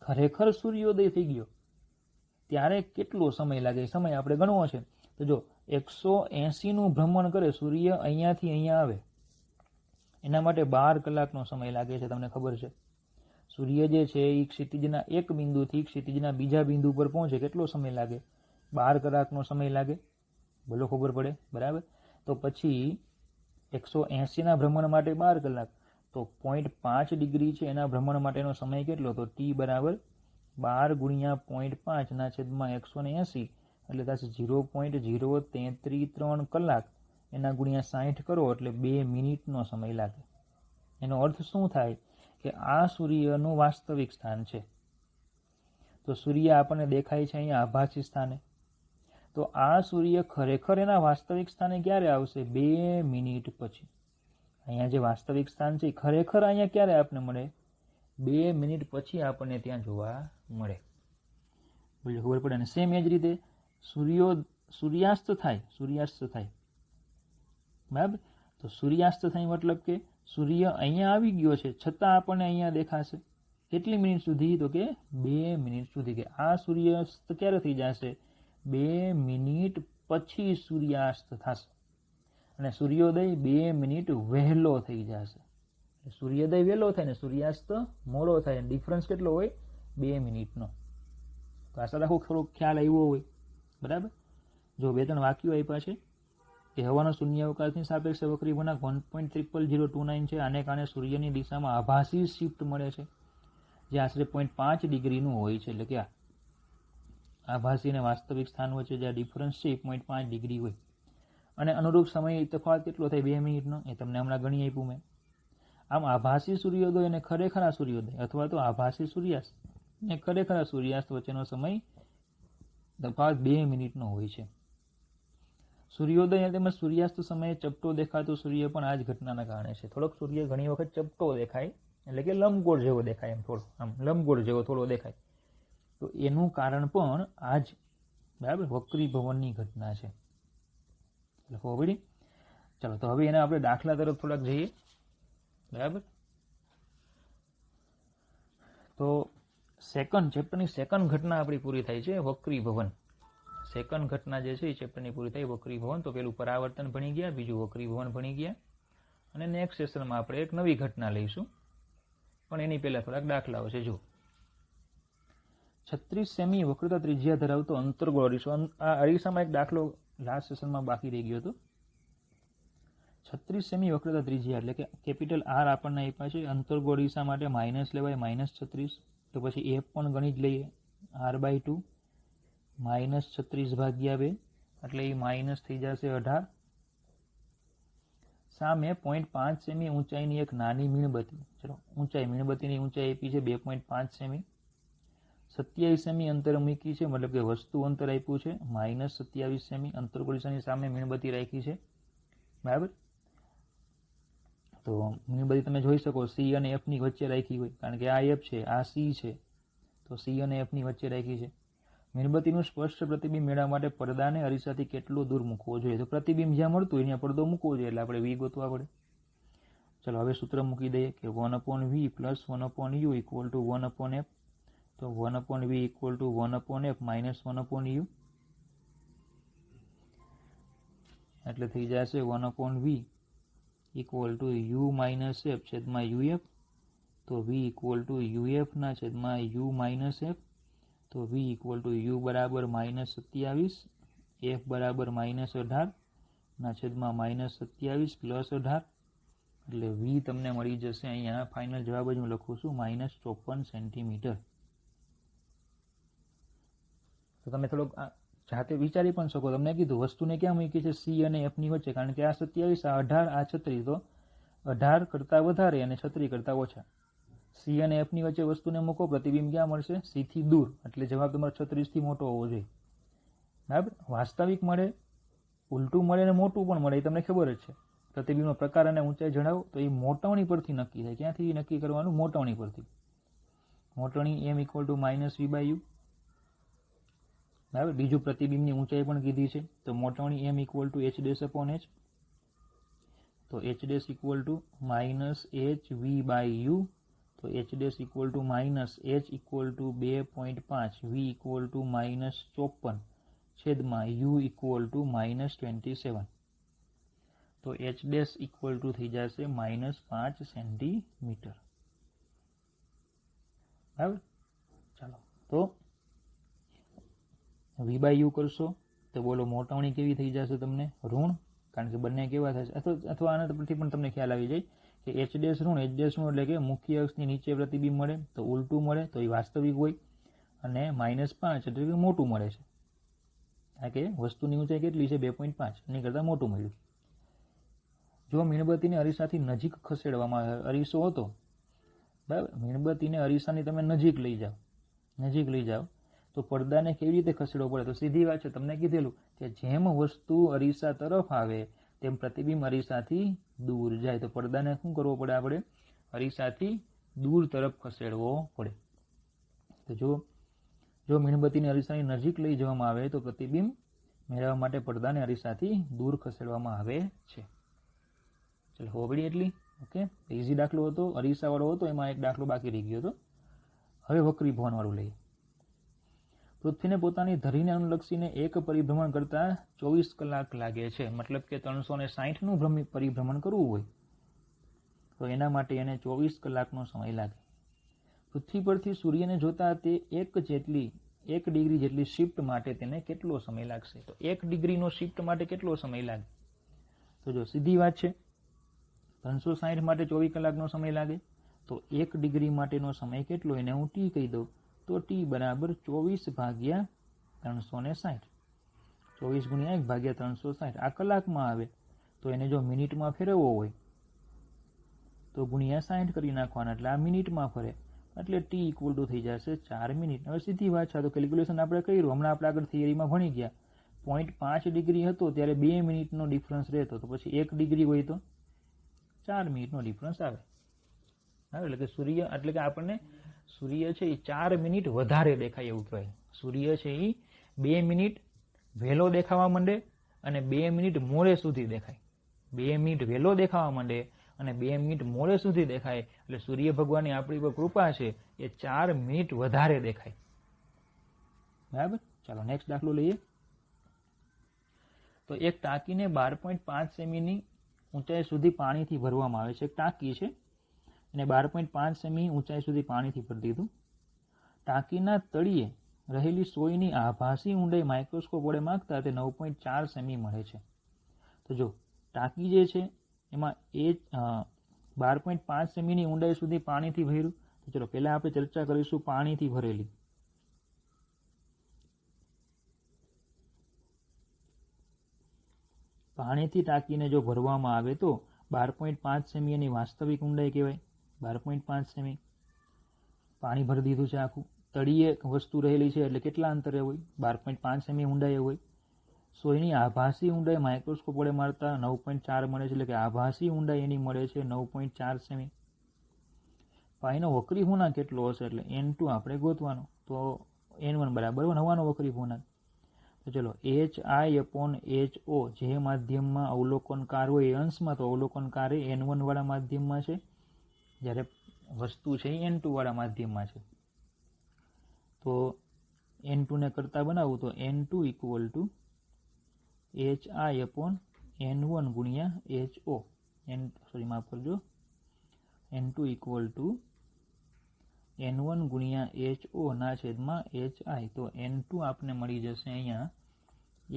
Speaker 1: ખરેખર સૂર્યોદય થઈ ગયો ત્યારે કેટલો સમય લાગે, સમય આપણે ગણવો છે. તો જો 180નું ભ્રમણ કરે સૂર્ય, અહીંયાથી અહીંયા આવે, એના માટે 12 કલાકનો સમય લાગે છે. તમને ખબર છે સૂર્ય જે છે એ ક્ષિતિજના એક બિંદુથી ક્ષિતિજના બીજા બિંદુ પર પહોંચે કેટલો સમય લાગે, 12 કલાકનો સમય લાગે. બોલો, ખબર પડે, બરાબર. તો પછી 180ના ભ્રમણ માટે 12 કલાક, તો 0.5 ડિગ્રી છે એના ભ્રમણ માટેનો સમય કેટલો, તો t બરાબર 12 ગુણ્યા 0.5 ના છેદમાં 180, એટલે થશે 0.0333 કલાક. એના ગુણ્યા 60 કરો એટલે 2 મિનિટનો સમય લાગે. એનો અર્થ શું થાય કે આ સૂર્યનું વાસ્તવિક સ્થાન છે. તો સૂર્ય આપણને દેખાય છે અહીંયા આભાસી સ્થાને, તો આ સૂર્ય ખરેખર એના વાસ્તવિક સ્થાને ક્યારે આવશે, 2 મિનિટ પછી. અહીંયા જે વાસ્તવિક સ્થાન છે ખરેખર અહીંયા ક્યારે આપણને મળે, 2 મિનિટ પછી આપણને ત્યાં જોવા મળે. બોલો, ખબર પડે ને. સેમ એ જ રીતે સૂર્યાસ્ત થાય, બરાબર. તો સૂર્યાસ્ત થાય મતલબ કે સૂર્ય અહીંયા આવી ગયો છે છતાં આપણને અહીંયા દેખાશે. કેટલી મિનિટ સુધી, તો કે 2 મિનિટ સુધી. કે આ સૂર્યાસ્ત ક્યારે થઈ જશે, 2 મિનિટ પછી સૂર્યાસ્ત થશે, અને સૂર્યોદય 2 મિનિટ વહેલો થઈ જશે. સૂર્યોદય વહેલો થાય ને સૂર્યાસ્ત મોડો થાય, ડિફરન્સ કેટલો હોય, 2 મિનિટનો. તો આશા રાખો થોડોક ખ્યાલ આવ્યો હોય, બરાબર. જો 2-3 વાક્યો આપ્યા છે કે હવાનો શૂન્યાવકાશની સાપેક્ષે વક્રીભવનાંક 1.0029 છે. આને કારણે સૂર્યની દિશામાં આભાસી શિફ્ટ મળે છે જે આશરે 0.5 ડિગ્રીનું હોય છે. એટલે કે આભાસી અને વાસ્તવિક સ્થાન વચ્ચે જે ડિફરન્સ છે એ 0.5 ડિગ્રી હોય. અને અનુરૂપ સમય તફાવત કેટલો થાય, 2 મિનિટનો, એ તમને હમણાં ગણી આપ્યું મેં. આમ આભાસી સૂર્યોદય અને ખરેખર આ સૂર્યોદય, અથવા તો આભાસી સૂર્યાસ્ત અને ખરેખર આ સૂર્યાસ્ત વચ્ચેનો સમય તફાવત 2 મિનિટનો હોય છે. સૂર્યોદય તેમજ સૂર્યાસ્ત સમયે ચપટો દેખાતો સૂર્ય પણ આ જ ઘટનાના કારણે છે. થોડોક સૂર્ય ઘણી વખત ચપટો દેખાય, એટલે કે લંબગોળ જેવો દેખાય, એમ થોડો આમ લંબગોળ જેવો થોડો દેખાય, તો એનું કારણ પણ આ જ, બરાબર, વક્રીભવનની ઘટના છે. એટલે ખબર. ચાલો, તો હવે એને આપણે દાખલા તરફ થોડાક જઈએ, બરાબર. તો ચેપ્ટરની સેકન્ડ ઘટના આપણી પૂરી થાય છે, વક્રીભવન. સેકન્ડ ઘટના જે છે એ ચેપ્ટરની પૂરી થઈ, વક્રીભવન. તો પેલું પરાવર્તન ભણી ગયા, બીજું વક્રીભવન ભણી ગયા, અને નેક્સ્ટ સેશનમાં આપણે એક નવી ઘટના લઈશું, પણ એની પહેલા થોડાક દાખલાઓ છે. જો 36 સેમી વક્રતા ત્રિજ્યા ધરાવતો અંતર્ગોળ અરીસો, આ અરીસામાં એક દાખલો લાસ્ટ સેશનમાં બાકી રહી ગયો હતો. 36 સેમી વક્રતા ત્રિજ્યા એટલે કે કેપિટલ આર આપણને આપ્યા છે. અંતર્ગોળ અરીસા માટે માઇનસ લેવાય, -36. તો પછી એ પણ ગણી જ લઈએ, r/2 -36 ભાગ્યા 2, એટલે એ માઇનસ થઈ જશે 18. સામે 0.5 સેમી ઊંચાઈની એક નાની મીણબત્તી, ચલો ઊંચાઈ, મીણબત્તીની ઊંચાઈ આપી છે 2.5 સેમી, 27 સેમી અંતર મૂકી છે, મતલબ કે વસ્તુ અંતર આપ્યું છે -27 સેમી. અંતર્ગોળની સામે મીણબત્તી રાખી છે, બરાબર. તો મીણબત્તી તમે જોઈ શકો સી અને એફ ની વચ્ચે રાખી હોય, કારણ કે આ એફ છે, આ સી છે, તો સી અને એફ ની વચ્ચે રાખી છે. મીણબત્તીનું સ્પષ્ટ પ્રતિબિંબ મેળવવા માટે પડદાને અરીસાથી કેટલો દૂર મૂકવો જોઈએ? તો પ્રતિબિંબ જ્યાં મળતું હોય ત્યાં પડદો મૂકવો જોઈએ, એટલે આપણે v ગોતવા પડે. ચલો હવે સૂત્ર મૂકી દઈએ કે 1/v + 1/u = 1/f. તો 1/v = 1/f - 1/u, એટલે થઈ જશે 1/v = u - f / uf. તો v = uf ના છેદમાં u - f. તો v = u બરાબર -27, f બરાબર -18 ના છેદમાં -27 + 18, એટલે v તમને મળી જશે. અહીંયા ફાઇનલ જવાબ જ હું લખું છું -54 સેન્ટીમીટર. તો તમે થોડોક જાતે વિચારી પણ શકો. તમને કીધું વસ્તુને ક્યાં મૂકી છે? c અને f ની વચ્ચે, કારણ કે આ 27, આ 18, આ 36, તો 18 કરતાં વધારે અને 36 કરતાં ઓછા. c અને f ની વચ્ચે વસ્તુને મૂકો, પ્રતિબિંબ ક્યાં મળશે? c થી દૂર, એટલે જવાબ તમારો 36 થી મોટો હોવો જોઈએ. બરાબર. વાસ્તવિક મળે, ઉલટું મળે અને મોટું પણ મળે, એ તમને ખબર જ છે. પ્રતિબિંબનો પ્રકાર અને ઊંચાઈ જણાવો, તો એ મોટવણી પરથી નક્કી થાય. ક્યાંથી નક્કી કરવાનું? મોટવણી પરથી. મોટવણી m = -v/u. બરાબર. બીજું પ્રતિબિંબની ઊંચાઈ પણ કીધી છે, તો મોટવણી m = h'/h. તો h' = -hv/u. તો h' = -h = 2.5, v = -54 છેદમાં u = -27. તો h' થઈ જશે -5 સેન્ટીમીટર. બરાબર. ચાલો તો v/u કરશો તો બોલો મોટવણી કેવી થઈ જશે? તમને ઋણ, કારણ કે બંને કેવા થશે. અથવા આના પરથી પણ તમને ખ્યાલ આવી જાય કે h' ઋણ, એટલે કે મુખ્ય અક્ષની નીચે પ્રતિબિંબ મળે તો ઉલટું મળે, તો એ વાસ્તવિક હોય, અને -5 એટલે કે મોટું મળે છે. કારણ કે વસ્તુની ઊંચાઈ કેટલી છે? 2.5, એની કરતાં મોટું મળ્યું. જો મીણબત્તીને અરીસાથી નજીક ખસેડવામાં આવે, અરીસો હતો, બરાબર, મીણબત્તીને અરીસાની તમે નજીક લઈ જાઓ તો પડદાને કેવી રીતે ખસેડવો પડે? તો સીધી વાત છે, તમને કીધેલું કે જેમ વસ્તુ અરીસા તરફ આવે તેમ પ્રતિબિંબ અરીસાથી દૂર જાય. તો પડદાને શું કરવો પડે? આપણે અરીસાથી દૂર તરફ ખસેડવો પડે. તો જો મીણબત્તીને અરીસાની નજીક લઈ જવામાં આવે તો પ્રતિબિંબ મેળવવા માટે પડદાને અરીસાથી દૂર ખસેડવામાં આવે છે. ચલો હોબળી એટલી. ઓકે, ઇઝી દાખલો હતો, અરીસાવાળો હતો, એમાં એક દાખલો બાકી રહી ગયો હતો. હવે વક્રીભવનવાળું લઈએ. પૃથ્વીને પોતાની ધરીને અનુલક્ષીને એક પરિભ્રમણ કરતાં 24 કલાક લાગે છે. મતલબ કે 360નું પરિભ્રમણ કરવું હોય તો એના માટે એને 24 કલાકનો સમય લાગે. પૃથ્વી પરથી સૂર્યને જોતા તે 1 ડિગ્રી જેટલી શિફ્ટ માટે તેને કેટલો સમય લાગશે? તો 1 ડિગ્રીનો શિફ્ટ માટે કેટલો સમય લાગે? તો જો સીધી વાત છે, 360 માટે 24 કલાકનો સમય લાગે, તો 1 ડિગ્રી માટેનો સમય કેટલો? એને હું t કહી દઉં, તો t બરાબર 24/360. 24 × 1/360. આ કલાકમાં આવે તો એને જો મિનિટમાં ફેરવવો હોય તો ×60 કરી નાખવાના, એટલે આ મિનિટમાં ફરે, એટલે t = થઈ જશે 4 મિનિટ. હવે સીધી વાત છે, તો કેલ્ક્યુલેશન આપણે કર્યું, હમણાં આપણે આગળ થિયરીમાં ભણી ગયા. 0.5 ડિગ્રી હતો ત્યારે 2 મિનિટનો ડિફરન્સ રહેતો, તો પછી 1 ડિગ્રી હોય તો 4 મિનિટનો ડિફરન્સ આવે. એટલે કે આપણને સૂર્ય છે એ 4 મિનિટ વધારે દેખાય એવું કહેવાય. સૂર્ય છે એ 2 મિનિટ વહેલો દેખાવા માંડે અને 2 મિનિટ મોડે સુધી દેખાય. 2 મિનિટ વહેલો દેખાવા માંડે અને 2 મિનિટ મોડે સુધી દેખાય, એટલે સૂર્ય ભગવાનની આપણી પર કૃપા છે, એ 4 મિનિટ વધારે દેખાય. બરાબર. ચાલો નેક્સ્ટ દાખલો લઈએ. તો એક ટાંકીને 12.5 સેમીની ઊંચાઈ સુધી પાણીથી ભરવામાં આવે છે. એક ટાંકી છે એને 12.5 સેમી ઊંચાઈ સુધી પાણીથી ભરી દીધું. ટાંકીના તળિયે રહેલી સોયની આભાસી ઊંડાઈ માઇક્રોસ્કોપ વડે માપતા તે 9.4 સેમી મળે છે. તો જો ટાંકી જે છે એમાં 12.5 સેમીની ઊંડાઈ સુધી પાણીથી ભર્યું. તો ચલો પહેલા આપણે ચર્ચા કરીશું પાણીથી ભરેલી. પાણીથી ટાંકીને જો ભરવામાં આવે તો 12.5 સેમી એની વાસ્તવિક ઊંડાઈ કહેવાય. 12.5 સેમી પાણી ભરી દીધું છે આખું. તળિયે વસ્તુ રહેલી છે એટલે કેટલા અંતરે હોય? 12.5 સેમી ઊંડાઈ હોય. સોયની આભાસી ઊંડાઈ માઇક્રોસ્કોપ વડે મારતા 9.4 મળે છે, એટલે કે આભાસી ઊંડાઈ એની મળે છે 9.4 સેમી. પાણીનો વક્રી ખૂણા કેટલો હશે? એટલે n2 આપણે ગોતવાનો. તો N1 બરાબર હવાનો વક્રી પૂર્ણાંક. તો ચલો HI/HO જે માધ્યમમાં અવલોકનકાર હોય એ અંશમાં, તો અવલોકનકાર એ N1 વાળા માધ્યમમાં છે, જ્યારે વસ્તુ છે એ N2 વાળા માધ્યમમાં છે. તો N2 ને કરતા બનાવું તો N2 ઇક્વલ ટુ HI/N1 ગુણ્યા HO. માફ કરજો, N2 ઇક્વલ ટુ N1 ગુણ્યા HO ના છેદમાં HI. તો N2 આપને મળી જશે અહીંયા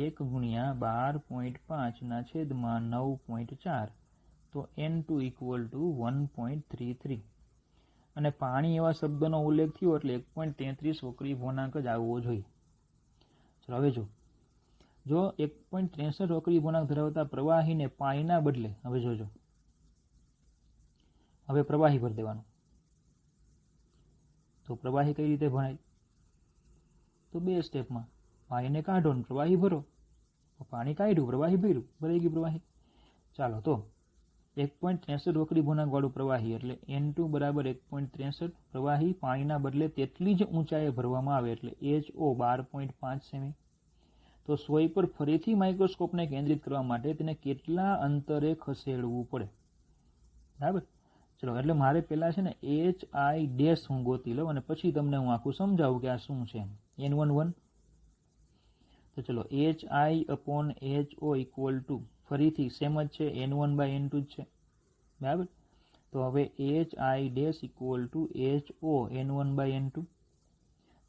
Speaker 1: 1 ગુણ્યા 12.5 ના છેદમાં 9.4. તો N2 ઇક્વલ ટુ 1.33. અને પાણી એવા શબ્દનો ઉલ્લેખ થયો એટલે 1.33 વક્રી પૂર્ણાંક જ આવવો જોઈએ. ચલો હવે જો 1.63 વક્રી પૂર્ણાંક ધરાવતા પ્રવાહીને પાણીના બદલે, હવે જોજો, હવે પ્રવાહી ભરી દેવાનું. તો પ્રવાહી કઈ રીતે ભરાય? તો 2 સ્ટેપમાં. પાણીને કાઢો ને પ્રવાહી ભરો. પાણી કાઢ્યું, પ્રવાહી ભર્યું, ભરાઈ ગયું પ્રવાહી. ચાલો તો 1.63 વક્રી પૂર્ણાંક વાળું પ્રવાહી એટલે N2 બરાબર 1.63. પ્રવાહી પાણીના બદલે તેટલી જ ઊંચાઈએ ભરવામાં આવે એટલે HO 12.5 સેમી. તો સોય પર ફરીથી માઇક્રોસ્કોપને કેન્દ્રિત કરવા માટે તેને કેટલા અંતરે ખસેડવું પડે? બરાબર. ચલો એટલે મારે પહેલાં છે ને HI' હું ગોતી લઉં અને પછી તમને હું આખું સમજાવું કે આ શું છે. N11. તો ચલો HI/HO ઇક્વલ ટુ ફરીથી સેમ જ છે, N1/N2 જ છે. બરાબર. તો હવે HI' equal to HO N1/N2.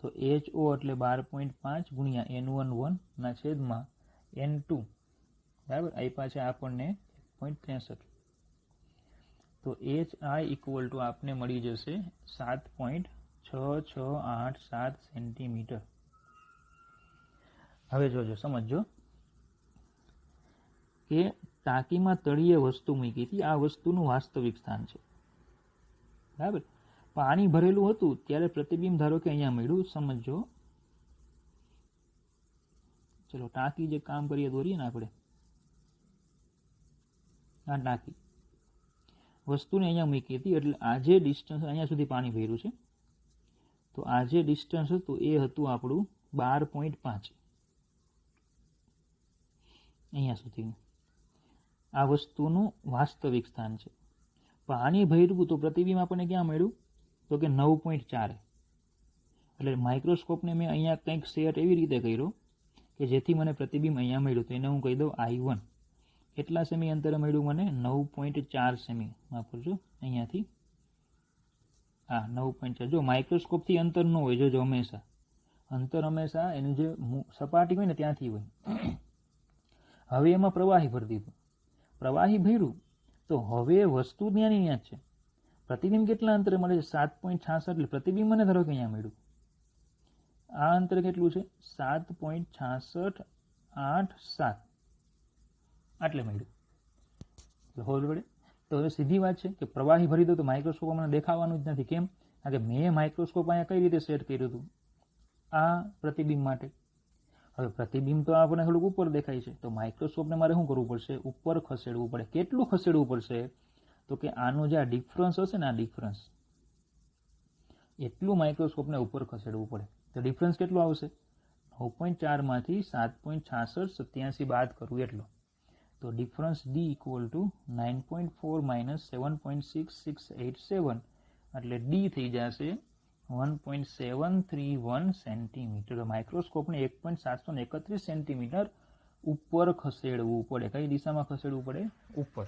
Speaker 1: તો HO એટલે 12.5 ગુણ્યા N11 ના છેદમાં N2. બરાબર. આપ્યા છે આપણને 1.63. તો HI ઇક્વલ ટુ આપને મળી જશે 7.6687 સેન્ટીમીટર. હવે જોજો, સમજો કે ટાંકીમાં તળિયે વસ્તુ મૂકી હતી. આ વસ્તુનું વાસ્તવિક સ્થાન છે. બરાબર. પાણી ભરેલું હતું ત્યારે પ્રતિબિંબ ધારો કે અહીંયા મળ્યું. સમજો, ચલો ટાંકી જે કામ કરીએ દોરીએ ને આપણે, આ ટાંકી વસ્તુને અહીંયા મૂકી હતી એટલે આ જે ડિસ્ટન્સ અહીંયા સુધી પાણી ભર્યું છે, તો આ જે ડિસ્ટન્સ હતું એ હતું આપણું 12.5 અહીંયા સુધી. આ વસ્તુનું વાસ્તવિક સ્થાન છે. પાણી ભર્યું તો પ્રતિબિંબ આપણને ક્યાં મળ્યું? તો કે 9.4. એટલે માઇક્રોસ્કોપને મેં અહીંયા કંઈક સેટ એવી રીતે કર્યો કે જેથી મને પ્રતિબિંબ અહીંયા મળ્યું. તો એને હું કહી દઉં I1. કેટલા સેમી અંતરે મળ્યું મને? 9.4 સેમી. માફ કરજો, અહીંયાથી હા 9.4. જો માઇક્રોસ્કોપથી અંતર ન હોય, જોજો હંમેશા અંતર હંમેશા એની જે સપાટી હોય ને ત્યાંથી હોય. હવે એમાં પ્રવાહી ભરી દીધું, પ્રવાહી ભર્યું તો હવે વસ્તુ ત્યાંની ત્યાં જ છે. પ્રતિબિંબ કેટલા અંતરે મળે છે? 7.66. એટલે પ્રતિબિંબ મને ધારો કે અહીંયા મળ્યું. આ અંતર કેટલું છે? 7.6687 આટલે મળ્યું. ખબર પડે? તો હવે સીધી વાત છે કે પ્રવાહી ભરી દો તો માઇક્રોસ્કોપ મને દેખાવાનું જ નથી. કેમ? કારણ કે મેં માઇક્રોસ્કોપ અહીંયા કઈ રીતે સેટ કર્યું હતું? આ પ્રતિબિંબ માટે. હવે પ્રતિબિંબ તો આપણને થોડુંક ઉપર દેખાય છે, તો માઇક્રોસ્કોપને મારે શું કરવું પડશે? ઉપર ખસેડવું પડે. કેટલું ખસેડવું પડશે? તો કે આનું જે આ ડિફરન્સ હશે ને, આ ડિફરન્સ એટલું માઇક્રોસ્કોપને ઉપર ખસેડવું પડે. તો ડિફરન્સ કેટલું આવશે? 9.4 માંથી 7.6687 બાદ કરવું એટલો. તો difference D equal to 9.4 minus 7.6687 એટલે D થઈ જશે 1.731 સેન્ટીમીટર. માઇક્રોસ્કોપને 1.731 સેન્ટીમીટર ઉપર ખસેડવું પડે. કઈ દિશામાં ખસેડવું પડે? ઉપર.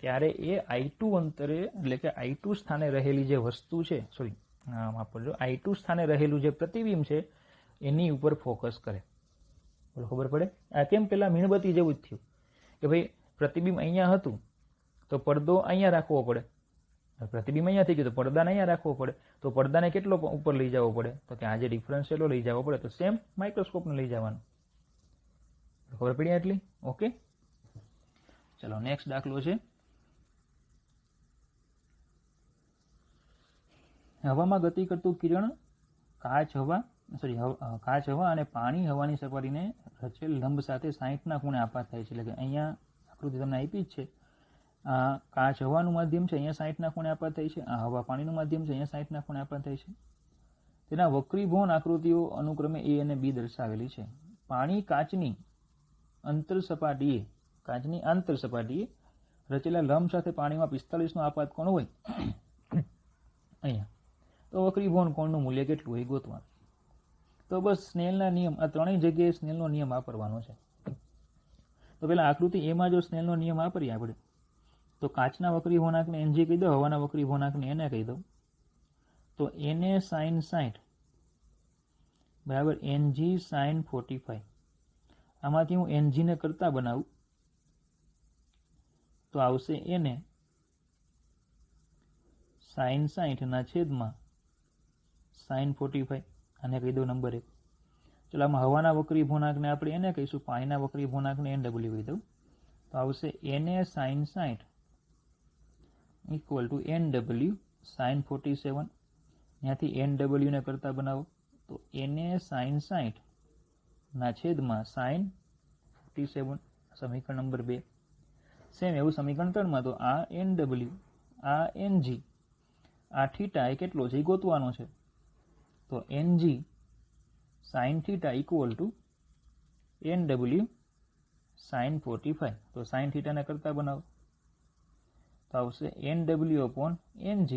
Speaker 1: ત્યારે એ I2 અંતરે એટલે કે I2 સ્થાને રહેલી જે વસ્તુ છે, સોરી માફ કરજો, I2 સ્થાને રહેલું જે પ્રતિબિંબ છે એની ઉપર ફોકસ કરે. ખબર પડે? આ કેમ પેલા મીણબત્તી જેવું જ થયું કે ભાઈ પ્રતિબિંબ અહીંયા હતું તો પડદો અહીંયા રાખવો પડે. પ્રતિબિંબ અહીંયા થઈ ગયું તો પડદાને અહીંયા રાખવો પડે. તો પડદાને કેટલો ઉપર લઈ જવો પડે? તો કે આ જે ડિફરન્સ એટલો લઈ જવો પડે. તો સેમ માઇક્રોસ્કોપને લઈ જવાનું. ખબર પડી એટલી? ઓકે, ચલો નેક્સ્ટ દાખલો છે. હવામાં ગતિ કરતું કિરણ કાચ હવા અને પાણી હવાની સપાટીને રચેલ લંબ સાથે 60ના ખૂણે આપાત થાય છે. એટલે કે અહીંયા આકૃતિ તમને આપી જ છે. આ કાચ હવાનું માધ્યમ છે, અહીંયા 60ના ખૂણે આપાત થાય છે. આ હવા પાણીનું માધ્યમ છે, અહીંયા 60ના ખૂણે આપાત થાય છે. તેના વક્રીભવન આકૃતિઓ અનુક્રમે એ અને બી દર્શાવેલી છે. પાણી કાચની આંતર સપાટીએ રચેલા લંબ સાથે પાણીમાં 45 નો આપાત કોણ હોય અહીંયા, તો વક્રીભવન કોણનું મૂલ્ય કેટલું હોય ગોતવાનું. તો બસ સ્નેલના નિયમ, આ ત્રણેય જગ્યાએ સ્નેલનો નિયમ વાપરવાનો છે. તો પેલા આકૃતિ એમાં જો સ્નેલનો નિયમ વાપરીએ આપણે, તો કાચના વક્રીભવનાંકને NG કહી દો, હવાના વક્રીભવનાંકને NA કહી દો. તો NA sin 60 બરાબર NG sin 45. આમાંથી હું NG ને કરતા બનાવું તો આવશે NA sin 60 ના છેદમાં sin 45. આને કહી દો નંબર 1. ચલો આમાં હવાના વક્રીભવનાંકને આપણે NA કહીશું, પાણીના વક્રીભવનાંકને NW કહી દઉં. તો આવશે NA sin 60 equal to NW sin 47. ત્યાંથી NW ને કરતા બનાવો તો NA sin 60 ના છેદમાં sin 47. સમીકરણ નંબર 2. સેમ એવું સમીકરણ 3 માં તો આ NW, આ NG, આ થીટા એ કેટલો છે એ ગોતવાનો છે. તો NG sin theta equal to NW sin 45. તો sin થીટા ને કરતા બનાવો તો આવશે NW upon NG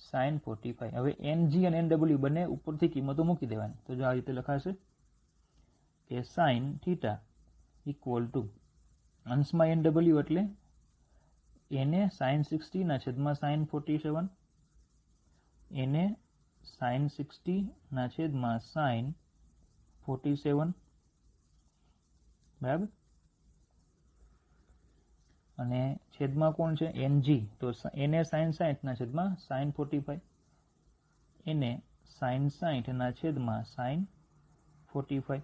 Speaker 1: sin 45. હવે NG અને NW બંને ઉપરથી કિંમતો મૂકી દેવાની. તો જો આ રીતે લખાશે કે sin થીટા ઇક્વલ ટુ અંશમાં NW એટલે NA sin 60 ના છેદમાં sin 47, NA sin 60 ના છેદમાં sin 47 બરાબર. અને છેદમાં કોણ છે NG, તો NA sin 60 ના છેદમાં sin 45, NA sin 60 ના છેદમાં sin 45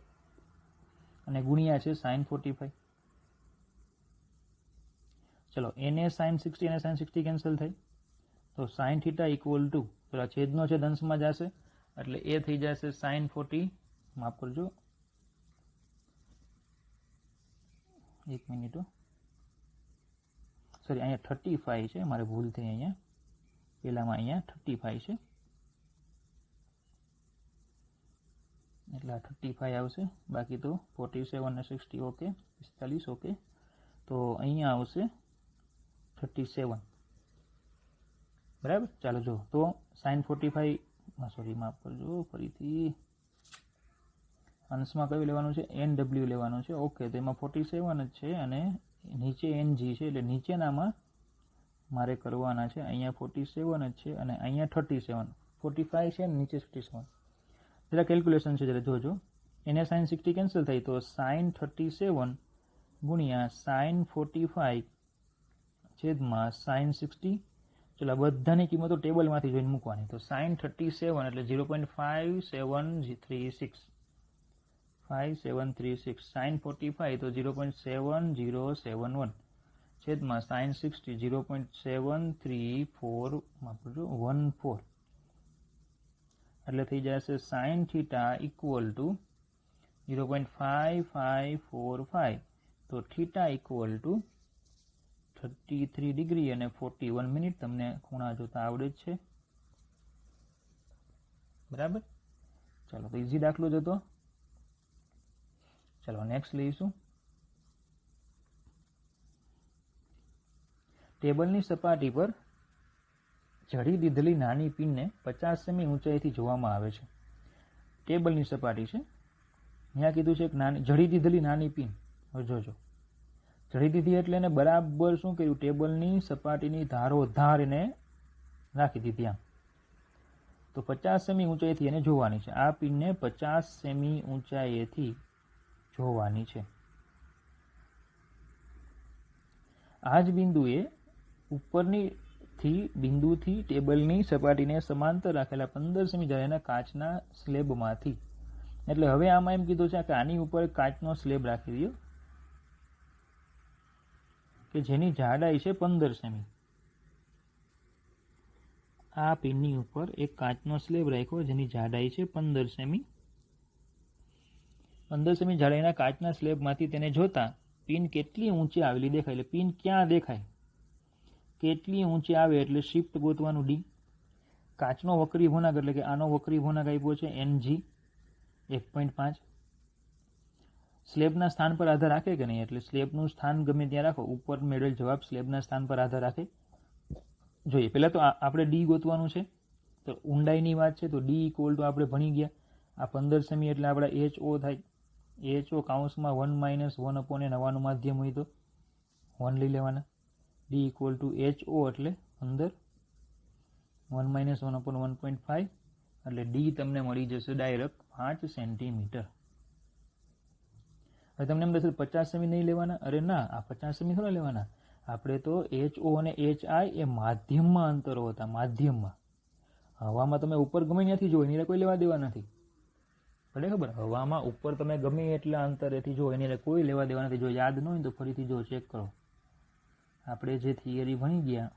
Speaker 1: અને ગુણ્યા છે sin 45. ચલો NA sin 60 અને sin 60 કેન્સલ થઈ તો sin થીટા ઇક્વલ ટુ પેલા છેદનો છેદ અંશમાં જશે એટલે એ થઈ જશે sin 40, માફ કરજો 1 મિનિટ, સોરી અહીંયા 35 છે, મારે ભૂલ થઈ, અહીંયા પેલામાં અહીંયા 35 છે એટલે આ 35 આવશે, બાકી તો 47 અને 60 ઓકે, 45 ઓકે. તો અહીંયા આવશે 37 બરાબર. ચાલો જો તો sin 45, સોરી માફ કરજો ફરીથી, અંશમાં કયું લેવાનું છે NW લેવાનું છે. ઓકે, તો એમાં 47 જ છે અને નીચે NG છે એટલે નીચેનામાં મારે કરવાના છે. અહીંયા 47 જ છે અને અહીંયા 37, 45 છે અને નીચે 37. જરા કેલ્ક્યુલેશન છે જરા જોજો. NA sin 60 કેન્સલ થઈ તો sin 37 ગુણ્યા sin 45 છેદમાં sin 60. ચલો બધાની કિંમતો ટેબલમાંથી જોઈને મૂકવાની. તો sin 37 એટલે 0.5736, 5736, sin 45 તો 0.7071 છેદમાં sin 60 0.73414 એટલે થઈ જશે sin થીટા ઇક્વલ ટુ 0.5545. તો થીટા ઇક્વલ ટુ 33 ડિગ્રી અને 41 મિનિટ. તમને ખૂણા જોતા આવડે જ છે બરાબર. ચાલો તો ઇઝી દાખલો જ હતો. ચાલો નેક્સ્ટ લઈશું. ટેબલની સપાટી પર જડી દીધેલી નાની પિનને 50 સેમી ઊંચાઈથી જોવામાં આવે છે. ટેબલની સપાટી છે, અહીંયા કીધું છે કે જડી દીધેલી નાની પિન. હવે જોજો, જડી દીધી એટલે એને બરાબર શું કર્યું, ટેબલની સપાટીની ધારોધાર એને રાખી દીધી આમ. તો 50 સેમી ઊંચાઈથી એને જોવાની છે. આ પિનને 50 સેમી ઊંચાઈએથી જોવાની છે. આ જ બિંદુએ ઉપરની બિંદુથી ટેબલની સપાટીને સમાંતર રાખેલા 15 સેમી જાડાઈના કાચના સ્લેબમાંથી, એટલે હવે આમાં એમ કીધું છે કે આની ઉપર કાચનો સ્લેબ રાખી દો કે જેની જાડાઈ છે 15 સેમી. આ પિનની ઉપર એક કાચનો સ્લેબ રાખ્યો જેની જાડાઈ છે 15 સેમી. 15 સેમી જાડાઈના કાચના સ્લેબમાંથી તેને જોતા પિન કેટલી ઊંચી આવેલી દેખાય, એટલે પિન ક્યાં દેખાય, કેટલી ઊંચી આવે એટલે શિફ્ટ ગોતવાનું D. કાચનો વક્રી ગુણાંક એટલે કે આનો વક્રી ગુણાંક આપ્યો છે Ng 1.5. સ્લેબના સ્થાન પર આધાર રાખે કે નહીં, એટલે સ્લેબનું સ્થાન ગમે ત્યાં રાખો, ઉપર મેળવેલ જવાબ સ્લેબના સ્થાન પર આધાર રાખે. જોઈએ પહેલાં તો આપણે ડી ગોતવાનું છે. તો ઊંડાઈની વાત છે તો ડી ઇક્વલ ટુ આપણે ભણી ગયા આ 15 સેમી એટલે આપણા HO થાય. HO કાઉન્સમાં 1 - 1/n હવાનું માધ્યમ હોય તો 1 લઈ લેવાના. ડી ઇક્વલ ટુ HO એટલે 15 1 - 1/1.5 એટલે ડી તમને મળી જશે ડાયરેક્ટ 5 સેન્ટીમીટર. હવે તમને એમ થશે 50 સેમી નહીં લેવાના. અરે ના, આ 50 સેમી થોડા લેવાના. આપણે તો HO અને HI એ માધ્યમમાં અંતરો હતા, માધ્યમમાં. હવામાં તમે ઉપર ગમે ત્યાંથી જુઓ એની કોઈ લેવા દેવા નથી. પડે ખબર? હવામાં ઉપર તમે ગમે એટલા અંતરેથી જુઓ એની કોઈ લેવા દેવા નથી. જો યાદ ન હોય તો ફરીથી જો ચેક કરો. આપણે જે થિયરી ભણી ગયા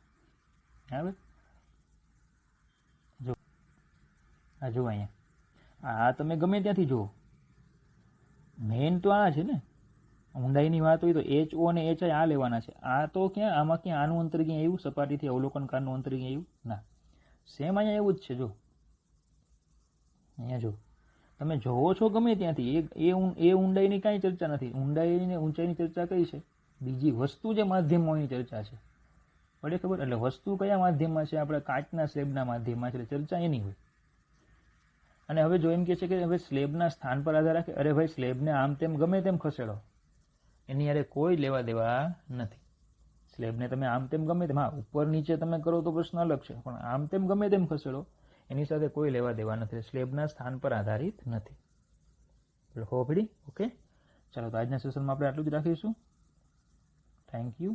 Speaker 1: બરાબર, જો આ જો અહીંયા આ તમે ગમે ત્યાંથી જુઓ, મેઇન તો આ છે ને. ઊંડાઈની વાત હોય તો HO અને HI આ લેવાના છે. આ તો ક્યાં, આમાં ક્યાં આનું અંતર ક્યાં આવ્યું, સપાટીથી અવલોકનકારનું અંતર ક્યાં આવ્યું? ના, સેમ અહીંયા એવું જ છે. જો અહીંયા જો તમે જોવો છો ગમે ત્યાંથી એ ઊંડાઈની કાંઈ ચર્ચા નથી. ઊંડાઈને ઊંચાઈની ચર્ચા કઈ છે? બીજી વસ્તુ જે માધ્યમોની ચર્ચા છે. પડે ખબર? એટલે વસ્તુ કયા માધ્યમમાં છે? આપણે કાચના સ્લેબના માધ્યમમાં છે, એટલે ચર્ચા એની હોય. અને હવે જો એમ કહે છે કે હવે સ્લેબના સ્થાન પર આધાર રાખે. અરે ભાઈ, સ્લેબને આમ તેમ ગમે તેમ ખસેડો, એની યારે કોઈ લેવા દેવા નથી. સ્લેબને તમે આમ તેમ ગમે તેમ, હા ઉપર નીચે તમે કરો તો પ્રશ્ન અલગ છે, પણ આમ તેમ ગમે તેમ ખસેડો એની સાથે કોઈ લેવા દેવા નથી. સ્લેબના સ્થાન પર આધારિત નથી. એટલે હો પડી. ઓકે, ચાલો તો આજના સેશનમાં આપણે આટલું જ રાખીશું. Thank you.